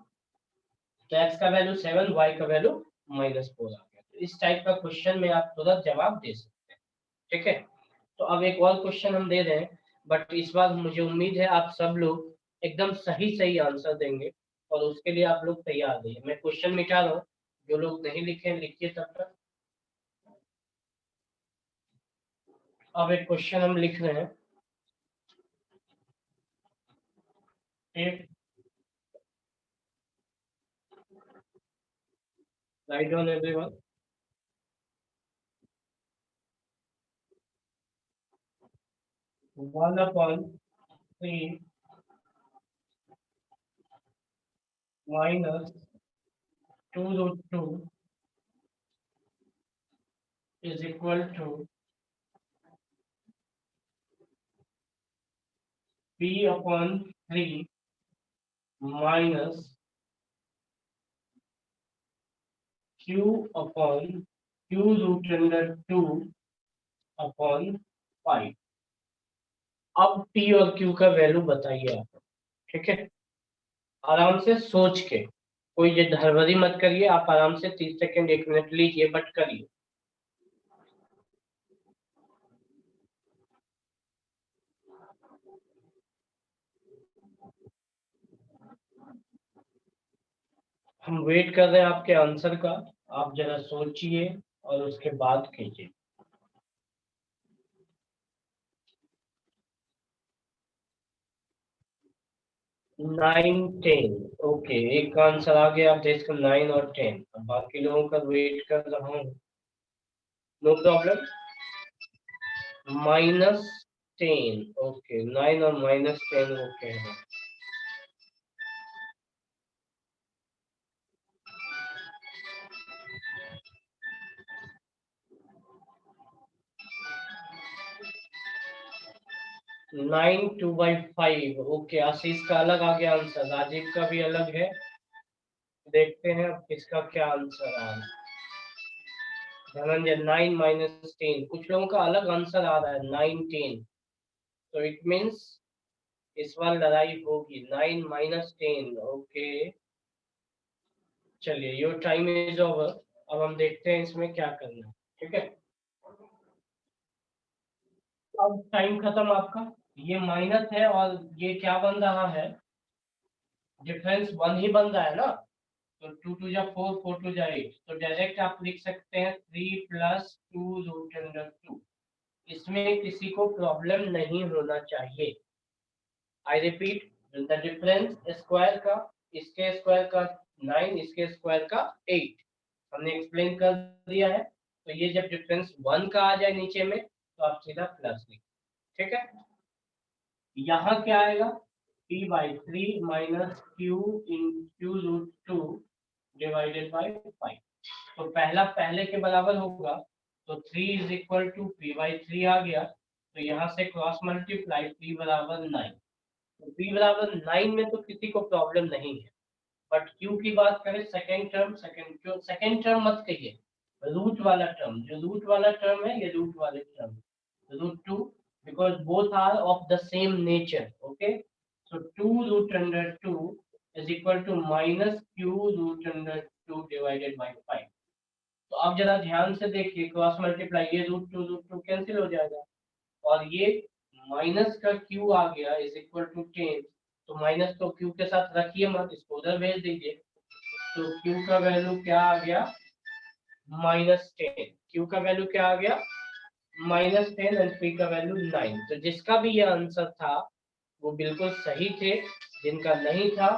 तो x का वैल्यू 7, y का वैल्यू -4 आ गया। तो इस टाइप का क्वेश्चन में आप तुरंत जवाब दे सकते हैं, ठीक है। तो अब एक और क्वेश्चन हम दे रहे हैं, बट इस बार मुझे उम्मीद है आप सब लोग एकदम सही सही आंसर देंगे, और उसके लिए आप लोग तैयार रहिए। मैं क्वेश्चन मिटा रहा हूँ, जो लोग नहीं लिखे लिखिए तब तक। अब एक क्वेश्चन हम लिख रहे हैं, एक right on everyone. 1/3 minus 2√2 is equal to p/3 minus q/2/5। अब p और q का वैल्यू बताइए आप, ठीक है। आराम से सोच के, कोई ये हड़बड़ी मत करिए, आप आराम से 30 सेकंड 1 मिनट लीजिए, बट करिए। हम वेट कर रहे हैं आपके आंसर का, आप जरा सोचिए और उसके बाद कीजिए। 9, 10, ओके, एक का आंसर आ गया, आप देखो 9 और 10, अब बाकी लोगों का वेट कर रहा हूँ, नो प्रॉब्लम। -10, ओके, 9 और -10 ओके है। नाइन 2/5, ओके, आशीष का अलग आ गया आंसर, राजीव का भी अलग है, देखते हैं अब किसका क्या आंसर आ रहा है। धनंजय 9 - 10, कुछ लोगों का अलग आंसर आ रहा है 9, 10, तो इट मीन्स इस बार लड़ाई होगी। 9 - 10, ओके, चलिए योर टाइम इज ओवर, अब हम देखते हैं इसमें क्या करना है, ठीक है। अब टाइम खत्म आपका, ये माइनस है और ये क्या बन रहा है, डिफरेंस 1 ही बन रहा है ना, तो 2 2 जा 4, 4 2 जा 8, तो डायरेक्ट आप लिख सकते हैं 3 + 2√2। इसमें किसी को प्रॉब्लम नहीं होना चाहिए। I repeat, the difference square का, इसके स्क्वायर का 9, इसके स्क्वायर का 8, हमने एक्सप्लेन कर दिया है। तो ये जब डिफरेंस 1 का आ जाए नीचे में, तो आप सीधा प्लस लिख, ठीक है। यहाँ क्या आएगा, p/3 minus q/2 divided by 5, तो पहला पहले के बराबर होगा, तो 3 इज इक्वल टू p/3 आ गया, तो यहाँ से क्रॉस मल्टीप्लाई p बराबर 9, तो p बराबर 9 में तो किसी को प्रॉब्लम नहीं है, बट q की बात करें, सेकंड टर्म मत कहिए, रूट वाला टर्म, जो रूट वाला टर्म है ये रूट वाले term, √2, because both are of the same nature, okay, so 2√2 is equal to minus Q root under 2 divided by 5। तो अब जरा ध्यान से देखिए, क्रॉस मल्टीप्लाई, ये रूट टू कैंसिल हो जाएगा और ये माइनस का क्यू आ गया इज इक्वल टू 10। तो माइनस तो क्यू के साथ रखिए मत, इसको उधर भेज दीजिए। तो क्यू का वैल्यू क्या आ गया, -10। क्यू का वैल्यू क्या आ गया, -10 एंड पी का वैल्यू 9। तो जिसका भी ये आंसर था वो बिल्कुल सही थे, जिनका नहीं था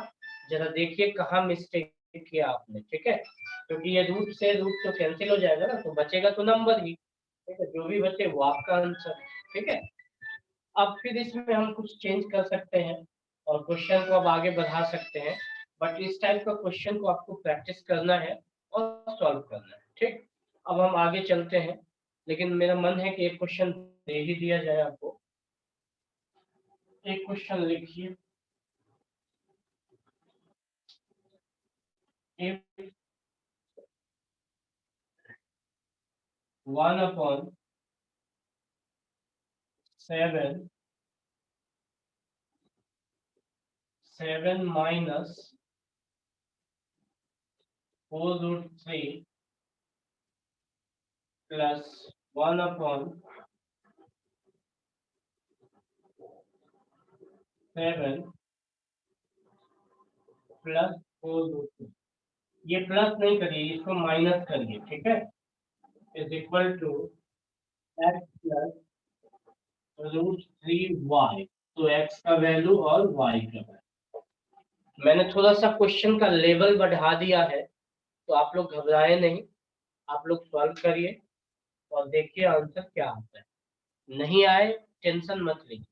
जरा देखिए कहाँ मिस्टेक किया आपने, ठीक है। क्योंकि ये रूट से रूट तो कैंसिल हो जाएगा ना, तो बचेगा तो नंबर ही, ठीक है। जो भी बचे वो आपका आंसर, ठीक है। अब फिर इसमें हम कुछ चेंज कर सकते हैं और क्वेश्चन को अब आगे बढ़ा सकते हैं, बट इस टाइप का क्वेश्चन को आपको प्रैक्टिस करना है और सॉल्व करना है, ठीक। अब हम आगे चलते हैं, लेकिन मेरा मन है कि एक क्वेश्चन दे ही दिया जाए आपको। एक क्वेश्चन लिखिए, if 1/7 7 minus 4√3 plus 1/7 प्लस 4√3, ये प्लस नहीं करिए, इसको माइनस करिए, ठीक है। Is equal to X plus √3y। तो x का वैल्यू और y का वैल्यू, मैंने थोड़ा सा क्वेश्चन का लेवल बढ़ा दिया है, तो आप लोग घबराए नहीं, आप लोग सॉल्व करिए और देखिए आंसर क्या आता है। नहीं आए टेंशन मत लीजिए,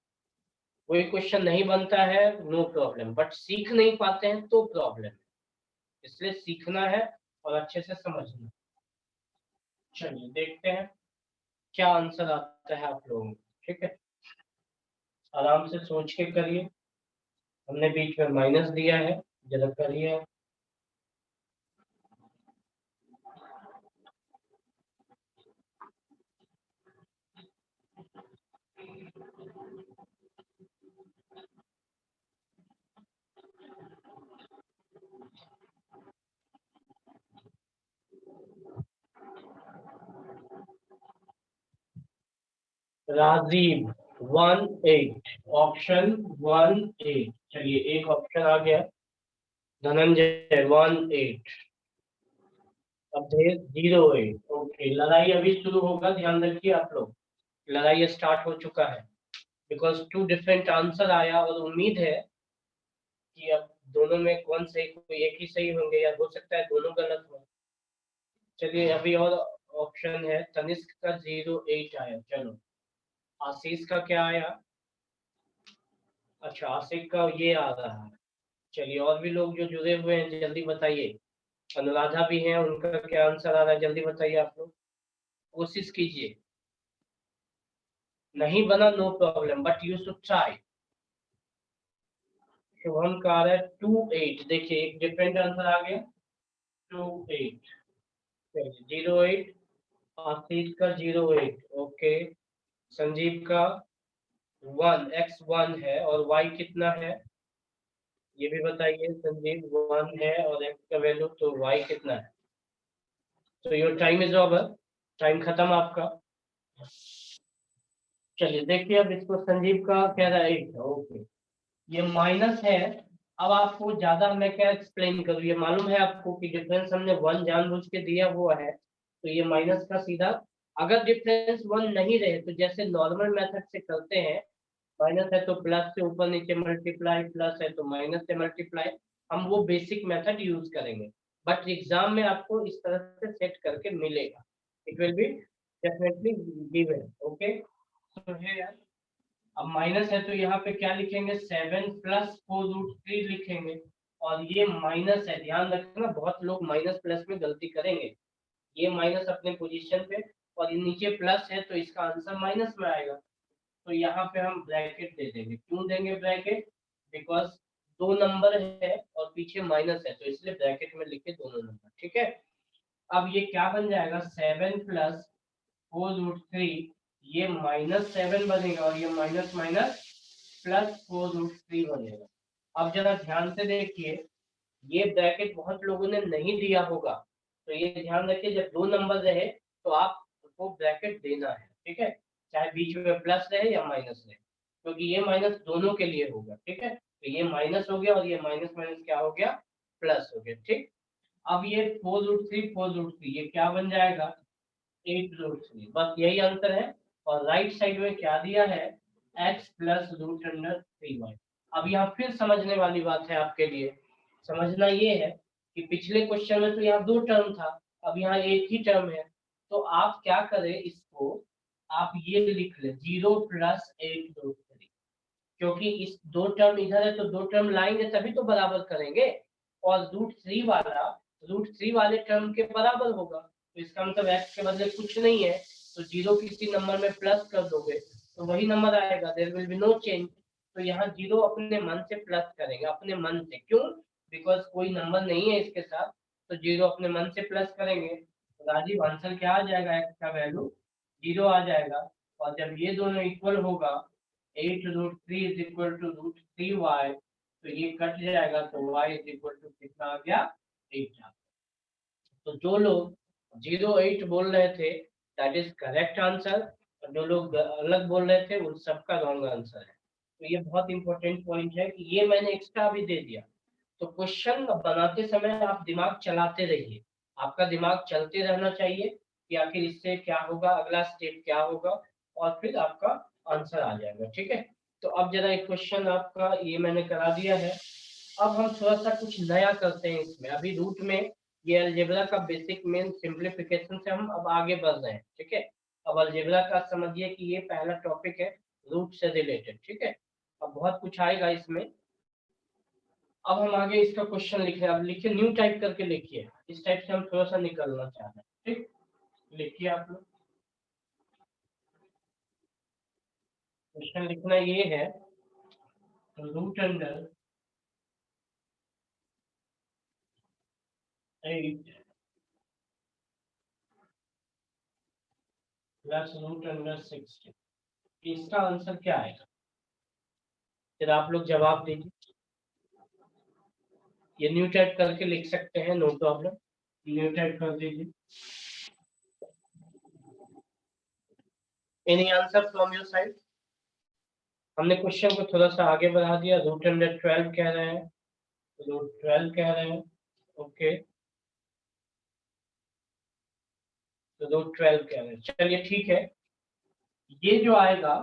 कोई क्वेश्चन नहीं बनता है नो प्रॉब्लम, बट सीख नहीं पाते हैं तो प्रॉब्लम है, इसलिए सीखना है और अच्छे से समझना। चलिए देखते हैं क्या आंसर आता है आप लोगों को, ठीक है। आराम से सोच के करिए, हमने बीच में माइनस दिया है, जरा करिए। राजीव 18, ऑप्शन 18। चलिए एक ऑप्शन आ गया, धनंजय 18, अब 08। ओके, लड़ाई अभी शुरू होगा, ध्यान रखिए आप लोग, लड़ाई स्टार्ट हो चुका है, बिकॉज 2 डिफरेंट आंसर आया और उम्मीद है कि अब दोनों में कौन सही, कोई एक ही सही होंगे या हो सकता है दोनों गलत हो। चलिए अभी और ऑप्शन है, तनिष्क का 08 आया, चलो। आशीष का क्या आया, अच्छा आशिक का ये आ रहा है। चलिए और भी लोग जो जुड़े हुए हैं जल्दी बताइए, अनुराधा भी हैं, उनका क्या आंसर आ रहा है, जल्दी बताइए आप लोग, कोशिश कीजिए। नहीं बना no problem, but you should try. Shubham का आ रहा है 28, देखिए एक डिफरेंट आंसर आ गया 28। चलिए 08, आशीष का 08, ओके। संजीव का 1x1 है और y कितना है ये भी बताइए। संजीव 1 है और x का वैल्यू, तो y कितना है। तो your time is over, time खत्म आपका। चलिए देखिए अब इसको, संजीव का कह रहा है 8, ओके। ये माइनस है, अब आपको ज्यादा मैं क्या एक्सप्लेन करूँ, ये मालूम है आपको कि डिफरेंस हमने 1 जानबूझ के दिया हुआ है, तो ये माइनस का सीधा, अगर डिफरेंस 1 नहीं रहे तो जैसे नॉर्मल मेथड से करते हैं, माइनस है तो प्लस से ऊपर नीचे मल्टीप्लाई, प्लस है तो माइनस से मल्टीप्लाई, हम वो बेसिक मेथड यूज करेंगे, बट एग्जाम में आपको इस तरह से सेट करके मिलेगा, it will be definitely given, okay. तो है यार, अब माइनस है तो यहाँ पे क्या लिखेंगे, 7 प्लस 4√3 लिखेंगे, और ये माइनस है, ध्यान रखना बहुत लोग माइनस प्लस में गलती करेंगे, ये माइनस अपने पोजीशन पे और ये नीचे प्लस है तो इसका आंसर माइनस में आएगा, तो यहाँ पे हम ब्रैकेट दे देंगे। क्यों देंगे ब्रैकेट, बिकॉज 2 नंबर है और पीछे माइनस है, तो इसलिए ब्रैकेट में लिखे दोनों नंबर, ठीक है। अब ये क्या बन जाएगा, 7 प्लस 4√3, ये -7 बनेगा और ये माइनस माइनस प्लस 4√3 बनेगा। अब जरा ध्यान से देखिए, ये ब्रैकेट बहुत लोगों ने नहीं दिया होगा, तो ये ध्यान रखिए जब 2 नंबर रहे तो आपको ब्रैकेट देना है, ठीक है, चाहे बीच में प्लस रहे या माइनस रहे, क्योंकि ये माइनस दोनों के लिए होगा, ठीक है, तो ये माइनस हो गया और ये माइनस माइनस क्या हो गया, प्लस हो गया, ठीक। अब ये 4√3 ये क्या बन जाएगा, 8√3, बस यही आंसर है। और राइट साइड में क्या दिया है, x प्लस √3y। अब यहाँ फिर समझने वाली बात है आपके लिए, समझना ये है कि पिछले क्वेश्चन में तो यहाँ 2 टर्म था, अब यहाँ एक ही टर्म है, तो आप क्या करें, इसको आप ये लिख ले 0 प्लस 8√3, क्योंकि इस 2 टर्म इधर है तो 2 टर्म लाएंगे तभी तो बराबर करेंगे, और √3 वाले टर्म के बराबर होगा, तो इसका मतलब x के बदले कुछ नहीं है, तो 0 किसी नंबर में प्लस कर दोगे तो वही नंबर आएगा, there will be no change. तो यहाँ 0 अपने मन से प्लस करेंगे, अपने मन से, क्यों, बिकॉज कोई नंबर नहीं है इसके साथ, तो 0 अपने मन से प्लस करेंगे, तो राजीव आंसर क्या आ जाएगा, x का वैल्यू 0 आ जाएगा। और जब ये दोनों इक्वल होगा 8√3 इज इक्वल टू √3y, तो ये कट जाएगा, तो y इज इक्वल टू कितना आ गया, 8 आ गया। तो जो लोग 08 बोल रहे थे दैट इज करेक्ट आंसर, और जो लोग अलग बोल रहे थे उन सबका रॉन्ग आंसर है। तो ये बहुत इंपॉर्टेंट पॉइंट है कि ये मैंने एक्स्ट्रा भी दे दिया। तो क्वेश्चन बनाते समय आप दिमाग चलाते रहिए, आपका दिमाग चलते रहना चाहिए कि आखिर इससे क्या होगा, अगला स्टेप क्या होगा, और फिर आपका आंसर आ जाएगा, ठीक है। तो अब जरा एक क्वेश्चन आपका ये मैंने करा दिया है, अब हम थोड़ा सा कुछ नया करते हैं इसमें। अभी रूट में ये अलजेब्रा का बेसिक मेन सिंप्लीफिकेशन से हम अब आगे बढ़ रहे हैं, ठीक है। अब अलजेब्रा का समझिए कि ये पहला टॉपिक है रूट से रिलेटेड, ठीक है। अब बहुत कुछ आएगा इसमें। अब हम आगे इसका क्वेश्चन लिख रहे हैं, अब लिखिए न्यू टाइप करके लिखिए, इस टाइप से हम थोड़ा सा निकलना चाह रहे हैं, ठीक। लिखिए आप लोग, क्वेश्चन लिखना ये है, root under 8 plus root under 16, इसका आंसर क्या आएगा, फिर आप लोग जवाब दीजिए। ये न्यू टाइप करके लिख सकते हैं, नो प्रॉब्लम, न्यू टाइप कर दीजिए। Any answer from your side. हमने क्वेश्चन को थोड़ा सा आगे बढ़ा दिया, रूट अंडर 12 कह रहे हैं, √12 कह रहे हैं, ओके, तो √12 कह रहे हैं, चलिए ठीक है। ये जो आएगा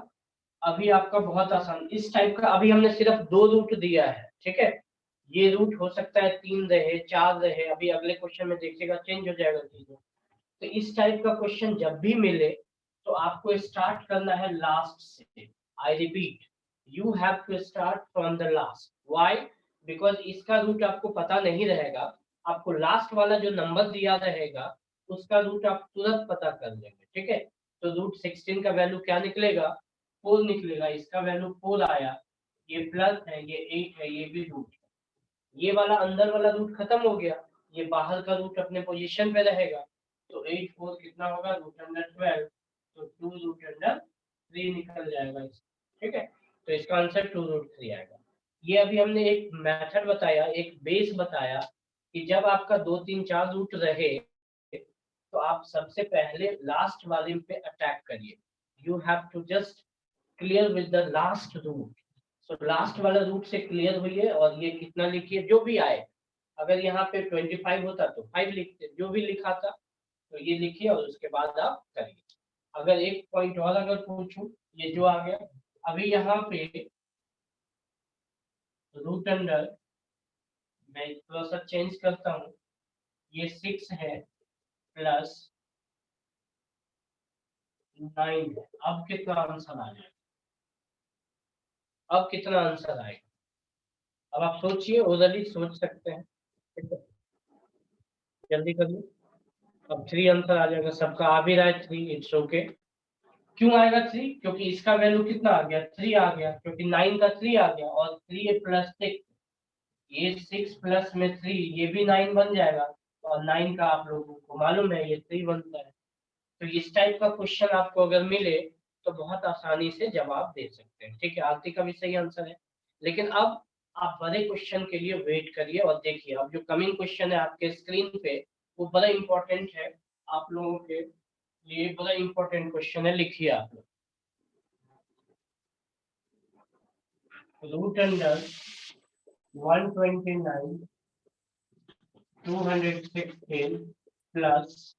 अभी आपका बहुत आसान, इस टाइप का अभी हमने सिर्फ 2 रूट दिया है, ठीक है। ये रूट हो सकता है 3 रहे, 4 रहे, अभी अगले क्वेश्चन में देखिएगा चेंज हो जाएगा चीजें। तो इस टाइप का क्वेश्चन जब भी मिले तो आपको स्टार्ट करना है लास्ट से। I repeat, you have to start from the last. Why, because इसका रूट आपको पता नहीं रहेगा, आपको लास्ट वाला जो नंबर दिया रहेगा उसका रूट आप तुरंत पता कर लेंगे, ठीक है। तो √16 का वैल्यू क्या निकलेगा, 4 निकलेगा, इसका वैल्यू 4 आया, ये प्लस है, ये 8 है, ये भी रूट है, ये वाला अंदर वाला रूट खत्म हो गया, ये बाहर का रूट अपने पोजीशन पे रहेगा, तो 8 4 कितना होगा, √12, तो 2√3 निकल जाएगा, ठीक है। तो इसका आंसर 2√3 आएगा। ये अभी हमने एक मेथड बताया, एक बेस बताया कि जब आपका 2 3 4 रूट रहे तो आप सबसे पहले लास्ट वाले पे अटैक करिए, you have to just clear with the last root. So last वाला रूट से क्लियर हुई और ये कितना लिखिए, जो भी आए, अगर यहाँ पे 25 होता तो 5 लिखते, जो भी लिखा था तो ये लिखिए और उसके बाद आप करिए। अगर एक पॉइंट और अगर पूछूं, ये जो आ गया अभी यहाँ पे रूट अंडर, मैं थोड़ा सा चेंज करता हूँ, ये 6 है प्लस 9 है, अब कितना आंसर आ जाएगा, अब कितना आंसर आएगा, अब आप सोचिए, ओरली सोच सकते हैं, जल्दी करिए। अब 3 आंसर आ जाएगा, सबका आ भी रहा है 3, इट्स ओके। क्यों आएगा 3, क्योंकि इसका वैल्यू कितना आ गया, 3 आ गया, क्योंकि 9 का 3 आ गया, और 3 प्लस 6, ये 6 प्लस में 3, ये भी 9 बन जाएगा, और 9 का आप लोगों को मालूम है ये 3 बनता है। तो इस टाइप का क्वेश्चन आपको अगर मिले तो बहुत आसानी से जवाब दे सकते हैं, ठीक है। आरती का भी सही आंसर है, लेकिन अब आप बड़े क्वेश्चन के लिए वेट करिए और देखिए। अब जो कमिंग क्वेश्चन है आपके स्क्रीन पे वो बड़ा इंपॉर्टेंट है आप लोगों के लिए, बड़ा इंपॉर्टेंट क्वेश्चन है, लिखिए आप लोग। Root under 129 216 plus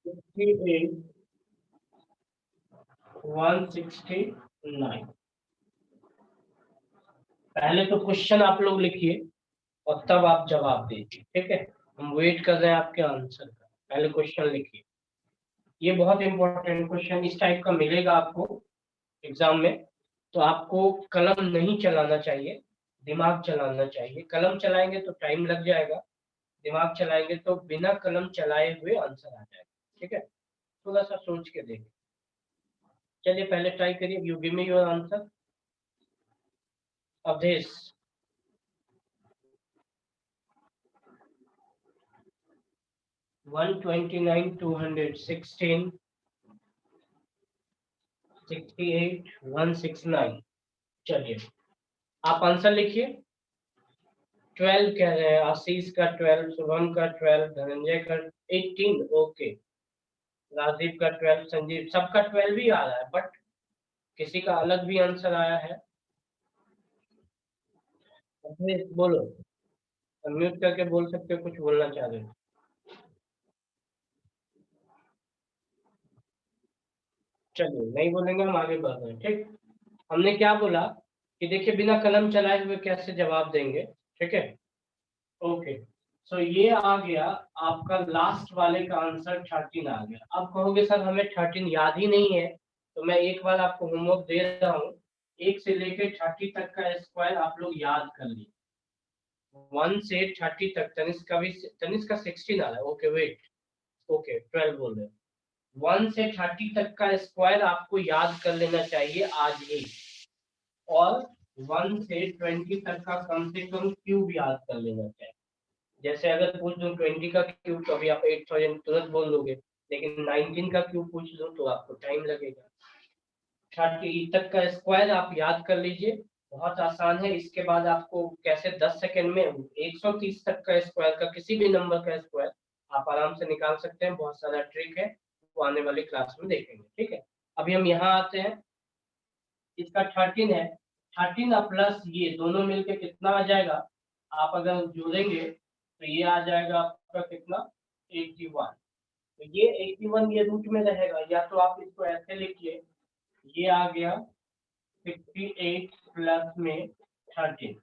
58 169। पहले तो क्वेश्चन आप लोग लिखिए और तब आप जवाब दीजिए, ठीक है। हम वेट कर रहे हैं आपके आंसर का। पहले क्वेश्चन लिखिए। ये बहुत इंपॉर्टेंट क्वेश्चन इस टाइप का मिलेगा आपको एग्जाम में, तो आपको कलम नहीं चलाना चाहिए, दिमाग चलाना चाहिए। कलम चलाएंगे तो टाइम लग जाएगा, दिमाग चलाएंगे तो बिना कलम चलाए हुए आंसर आ जाएगा, ठीक है। थोड़ा सा सोच के देखिए। चलिए पहले ट्राई करिए। You give me your answer. Awadhesh. 129 216 68 169। चलिए आप आंसर लिखिए। 12 कह रहे हैं, आशीष का 12, शुभम का 12, धनंजय का 18, ओके, राजीव का 12, संजीव, सबका 12 ही आ रहा है, बट किसी का अलग भी आंसर आया है। अवधेश बोलो, अनम्यूट करके बोल सकते हो, कुछ बोलना चाह रहे हो। चलिए नहीं बोलेंगे, हम आगे बढ़ रहे हैं, ठीक। हमने क्या बोला कि देखिए बिना कलम चलाए हुए कैसे जवाब देंगे, ठीक है। ओके, सो ये आ गया आपका लास्ट वाले का आंसर 13 आ गया। अब कहोगे सर हमें 13 याद ही नहीं है, तो मैं एक बार आपको होमवर्क दे रहा हूँ। 1 से लेके 30 तक का स्क्वायर आप लोग याद कर लीजिए। 1 से 30 तक, तनिष्क का 16 आ रहा है, ओके वेट, ओके 12 बोल रहे हैं। 1 से 30 तक का स्क्वायर आपको याद कर लेना चाहिए आज ही, और 1 से 20 तक का कम से कम क्यूब याद कर लेना चाहिए। जैसे अगर पूछ दूं 20 का क्यूब तो अभी आप 8000 तुरंत बोल दोगे, लेकिन 19 का क्यूब पूछ लो तो आपको टाइम लगेगा। 30 तक का स्क्वायर आप याद कर लीजिए, बहुत आसान है। इसके बाद आपको कैसे 10 सेकंड में 130 तक का स्क्वायर का किसी भी नंबर का स्क्वायर आप आराम से निकाल सकते हैं। बहुत सारा ट्रिक है, वो आने वाली क्लास में देखेंगे, ठीक है। अभी हम यहाँ आते हैं, इसका 13 है, 13 प्लस ये दोनों मिलके कितना आ जाएगा, आप अगर जोड़ेंगे तो ये आ जाएगा आपका कितना, 81। तो ये 81 ये रूट में रहेगा, या तो आप इसको ऐसे लिखिए, ये आ गया 68 प्लस में 13,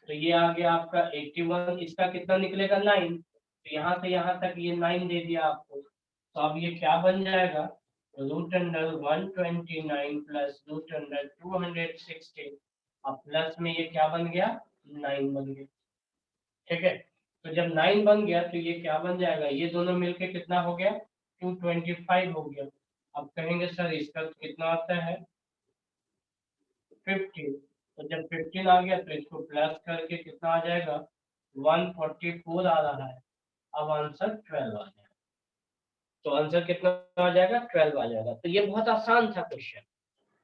तो ये आ गया आपका 81। इसका कितना निकलेगा, 9। तो यहाँ से यहाँ तक ये 9 दे दिया आपको, तो अब ये क्या बन जाएगा, root under 129 plus root under 216, अब प्लस में ये क्या बन गया, 9 बन गया, ठीक है। तो जब 9 बन गया तो ये क्या बन जाएगा, ये दोनों मिलके कितना हो गया, 225 हो गया। अब कहेंगे सर इसका कितना आता है, 15। तो जब 15 आ गया तो इसको प्लस करके कितना आ जाएगा, 144 आ रहा है। अब आंसर 12 आ जाएगा। तो आंसर कितना आ जाएगा, 12 आ जाएगा। तो ये बहुत आसान था क्वेश्चन।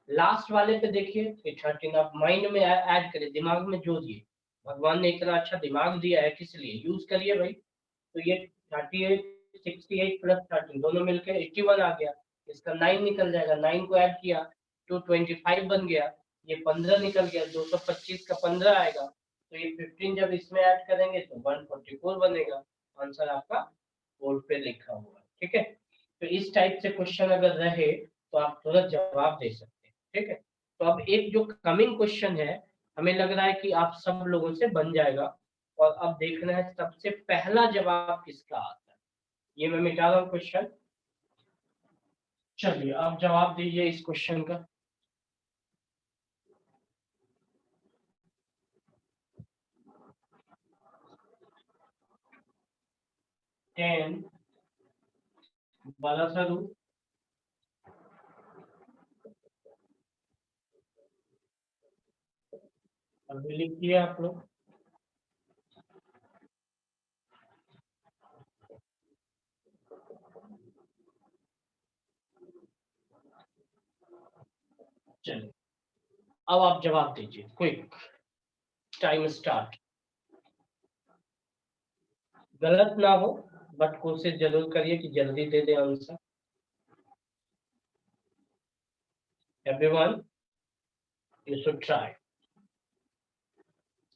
लास्ट वाले पे देखिए, 13 आप माइंड में ऐड करिए, दिमाग में जोड़िए। भगवान ने इतना अच्छा दिमाग दिया है, किस लिए, यूज करिए भाई। तो ये 38 68 प्लस 13 दोनों मिलकर 81 आ गया। इसका 9 निकल जाएगा, 9 को ऐड किया 225 बन गया। ये 15 निकल गया, 225 का 15 आएगा। तो ये 15 जब इसमें ऐड करेंगे तो 144 बनेगा। आंसर आपका बोर्ड पे लिखा हुआ है, ठीक है। तो इस टाइप से क्वेश्चन अगर रहे तो आप तुरंत जवाब दे सकते हैं, ठीक है। तो अब एक जो कमिंग क्वेश्चन है, हमें लग रहा है कि आप सब लोगों से बन जाएगा। और अब देखना है सबसे पहला जवाब किसका आता है। ये मैं मिटा रहा हूँ क्वेश्चन। चलिए आप जवाब दीजिए इस क्वेश्चन का। 10 12 सरू, अभी लिखिए आप लोग। चलिए अब आप जवाब दीजिए, क्विक, टाइम स्टार्ट। गलत ना हो बट कोशिश जरूर करिए कि जल्दी दे दे answer. Everyone you should try.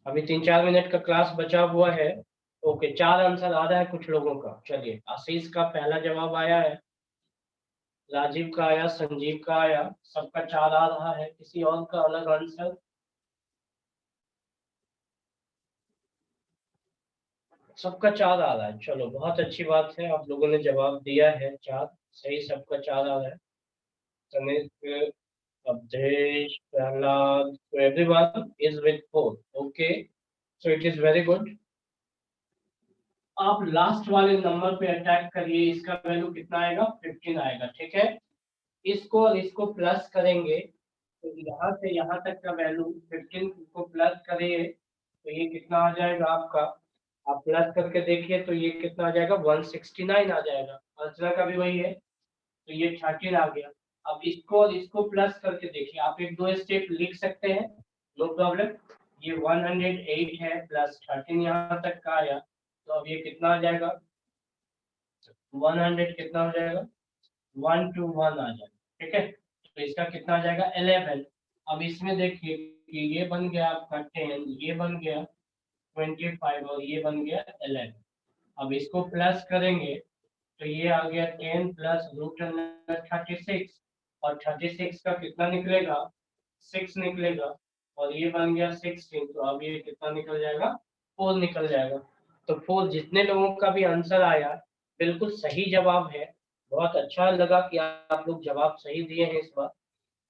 अभी 3-4 मिनट का क्लास बचा हुआ है। ओके, 4 आंसर आ रहा है कुछ लोगों का। चलिए, आशीष का पहला जवाब आया है, राजीव का आया, संजीव का आया, सबका 4 आ रहा है। किसी और का अलग आंसर? सबका 4 आ रहा है। चलो बहुत अच्छी बात है, आप लोगों ने जवाब दिया है 4 सही, सबका 4 आ रहा है। Tanishk, Awadhesh, Prahlad, so everyone is with 4. Okay, so it is very good. आप लास्ट वाले नंबर पे अटैक करिए, इसका वैल्यू कितना आएगा? 15 आएगा। ठीक है, इसको और इसको प्लस करेंगे तो यहाँ से यहाँ तक का वैल्यू 15 को प्लस करिए तो ये कितना आ जाएगा आपका? आप प्लस करके देखिए तो ये कितना आ जाएगा? 169 आ जाएगा। अर्चना का भी वही है, तो ये 13 आ गया। अब इसको और इसको प्लस करके देखिए, आप एक दो स्टेप लिख सकते हैं, नो प्रॉब्लम। ये 108 है प्लस 13 यहाँ तक का आया, तो अब ये कितना आ जाएगा? 100 कितना हो जाएगा? 121 आ जाएगा। ठीक है, तो इसका कितना आ जाएगा? 11। अब इसमें देखिए कि ये बन गया आपका 10, ये बन गया 25 और ये बन गया 11। अब इसको प्लस करेंगे तो ये आ गया 10 प्लस रूट 36, और 36 का कितना निकलेगा? 6 निकलेगा, और ये बन गया 16, तो अब ये कितना निकल जाएगा? 4 निकल जाएगा। तो 4 जितने लोगों का भी आंसर आया बिल्कुल सही जवाब है। बहुत अच्छा लगा कि आप लोग जवाब सही दिए हैं इस बार,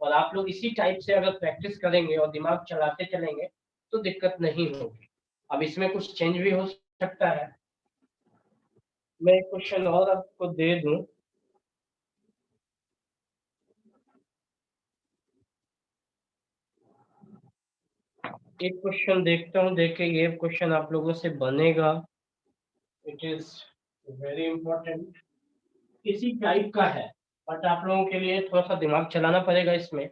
और आप लोग इसी टाइप से अगर प्रैक्टिस करेंगे और दिमाग चलाते चलेंगे तो दिक्कत नहीं होगी। अब इसमें कुछ चेंज भी हो सकता है। मैं एक क्वेश्चन और आपको दे दूं। एक क्वेश्चन देखता हूँ, देखिए ये क्वेश्चन आप लोगों से बनेगा। इट इज वेरी इंपॉर्टेंट, इसी टाइप का है, बट आप लोगों के लिए थोड़ा सा दिमाग चलाना पड़ेगा इसमें।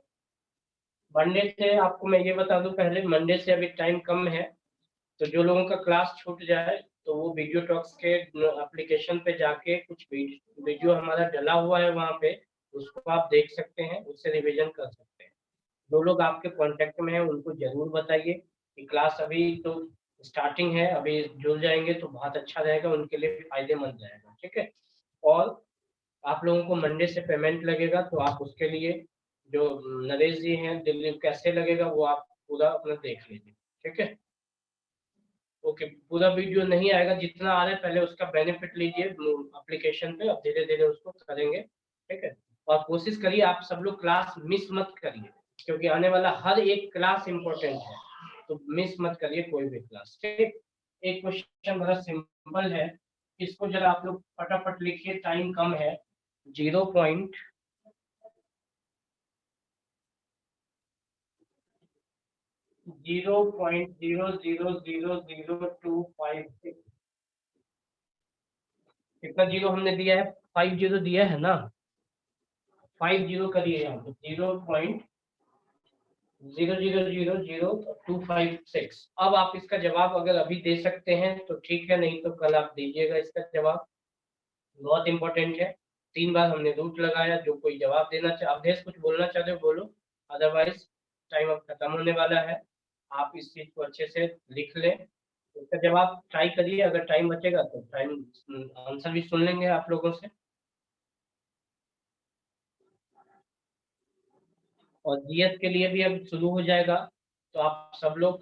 मंडे से आपको मैं ये बता दूं, पहले मंडे से अभी टाइम कम है, तो जो लोगों का क्लास छूट जाए तो वो वीडियो टॉक्स के एप्लीकेशन पे जाके कुछ वीडियो हमारा डला हुआ है वहाँ पे, उसको आप देख सकते हैं, उससे रिवीजन कर सकते हैं। जो लोग आपके कांटेक्ट में हैं उनको जरूर बताइए कि क्लास अभी तो स्टार्टिंग है, अभी जुड़ जाएंगे तो बहुत अच्छा रहेगा, उनके लिए फायदेमंद रहेगा। ठीक है, और आप लोगों को मंडे से पेमेंट लगेगा, तो आप उसके लिए जो नरेश जी हैं दिल्ली कैसे लगेगा वो आप पूरा अपना देख लीजिए। ठीक है, ओके, पूरा वीडियो नहीं आएगा, जितना आ रहा है पहले उसका बेनिफिट लीजिए एप्लीकेशन पे, अब धीरे धीरे उसको करेंगे। ठीक है, और कोशिश करिए आप सब लोग क्लास मिस मत करिए, क्योंकि आने वाला हर एक क्लास इंपॉर्टेंट है, तो मिस मत करिए कोई भी क्लास। ठीक, एक क्वेश्चन बड़ा सिंपल है, इसको जरा आप लोग फटाफट लिखिए, टाइम कम है। 0.00000256 कितना जीरो हमने दिया है? 50 दिया है ना, 50 करिए यहाँ पे, 0.00000256। अब आप इसका जवाब अगर अभी दे सकते हैं तो ठीक है, नहीं तो कल आप दीजिएगा इसका जवाब, बहुत इंपॉर्टेंट है। 3 बार हमने रूट लगाया, जो कोई जवाब देना चाहे, अवधेश कुछ बोलना चाहते हो बोलो, अदरवाइज टाइम अब खत्म होने वाला है। आप इस चीज को अच्छे से लिख लें, इसका जवाब ट्राई करिए, अगर टाइम बचेगा तो टाइम आंसर भी सुन लेंगे आप लोगों से। और जीएस के लिए भी अब शुरू हो जाएगा, तो आप सब लोग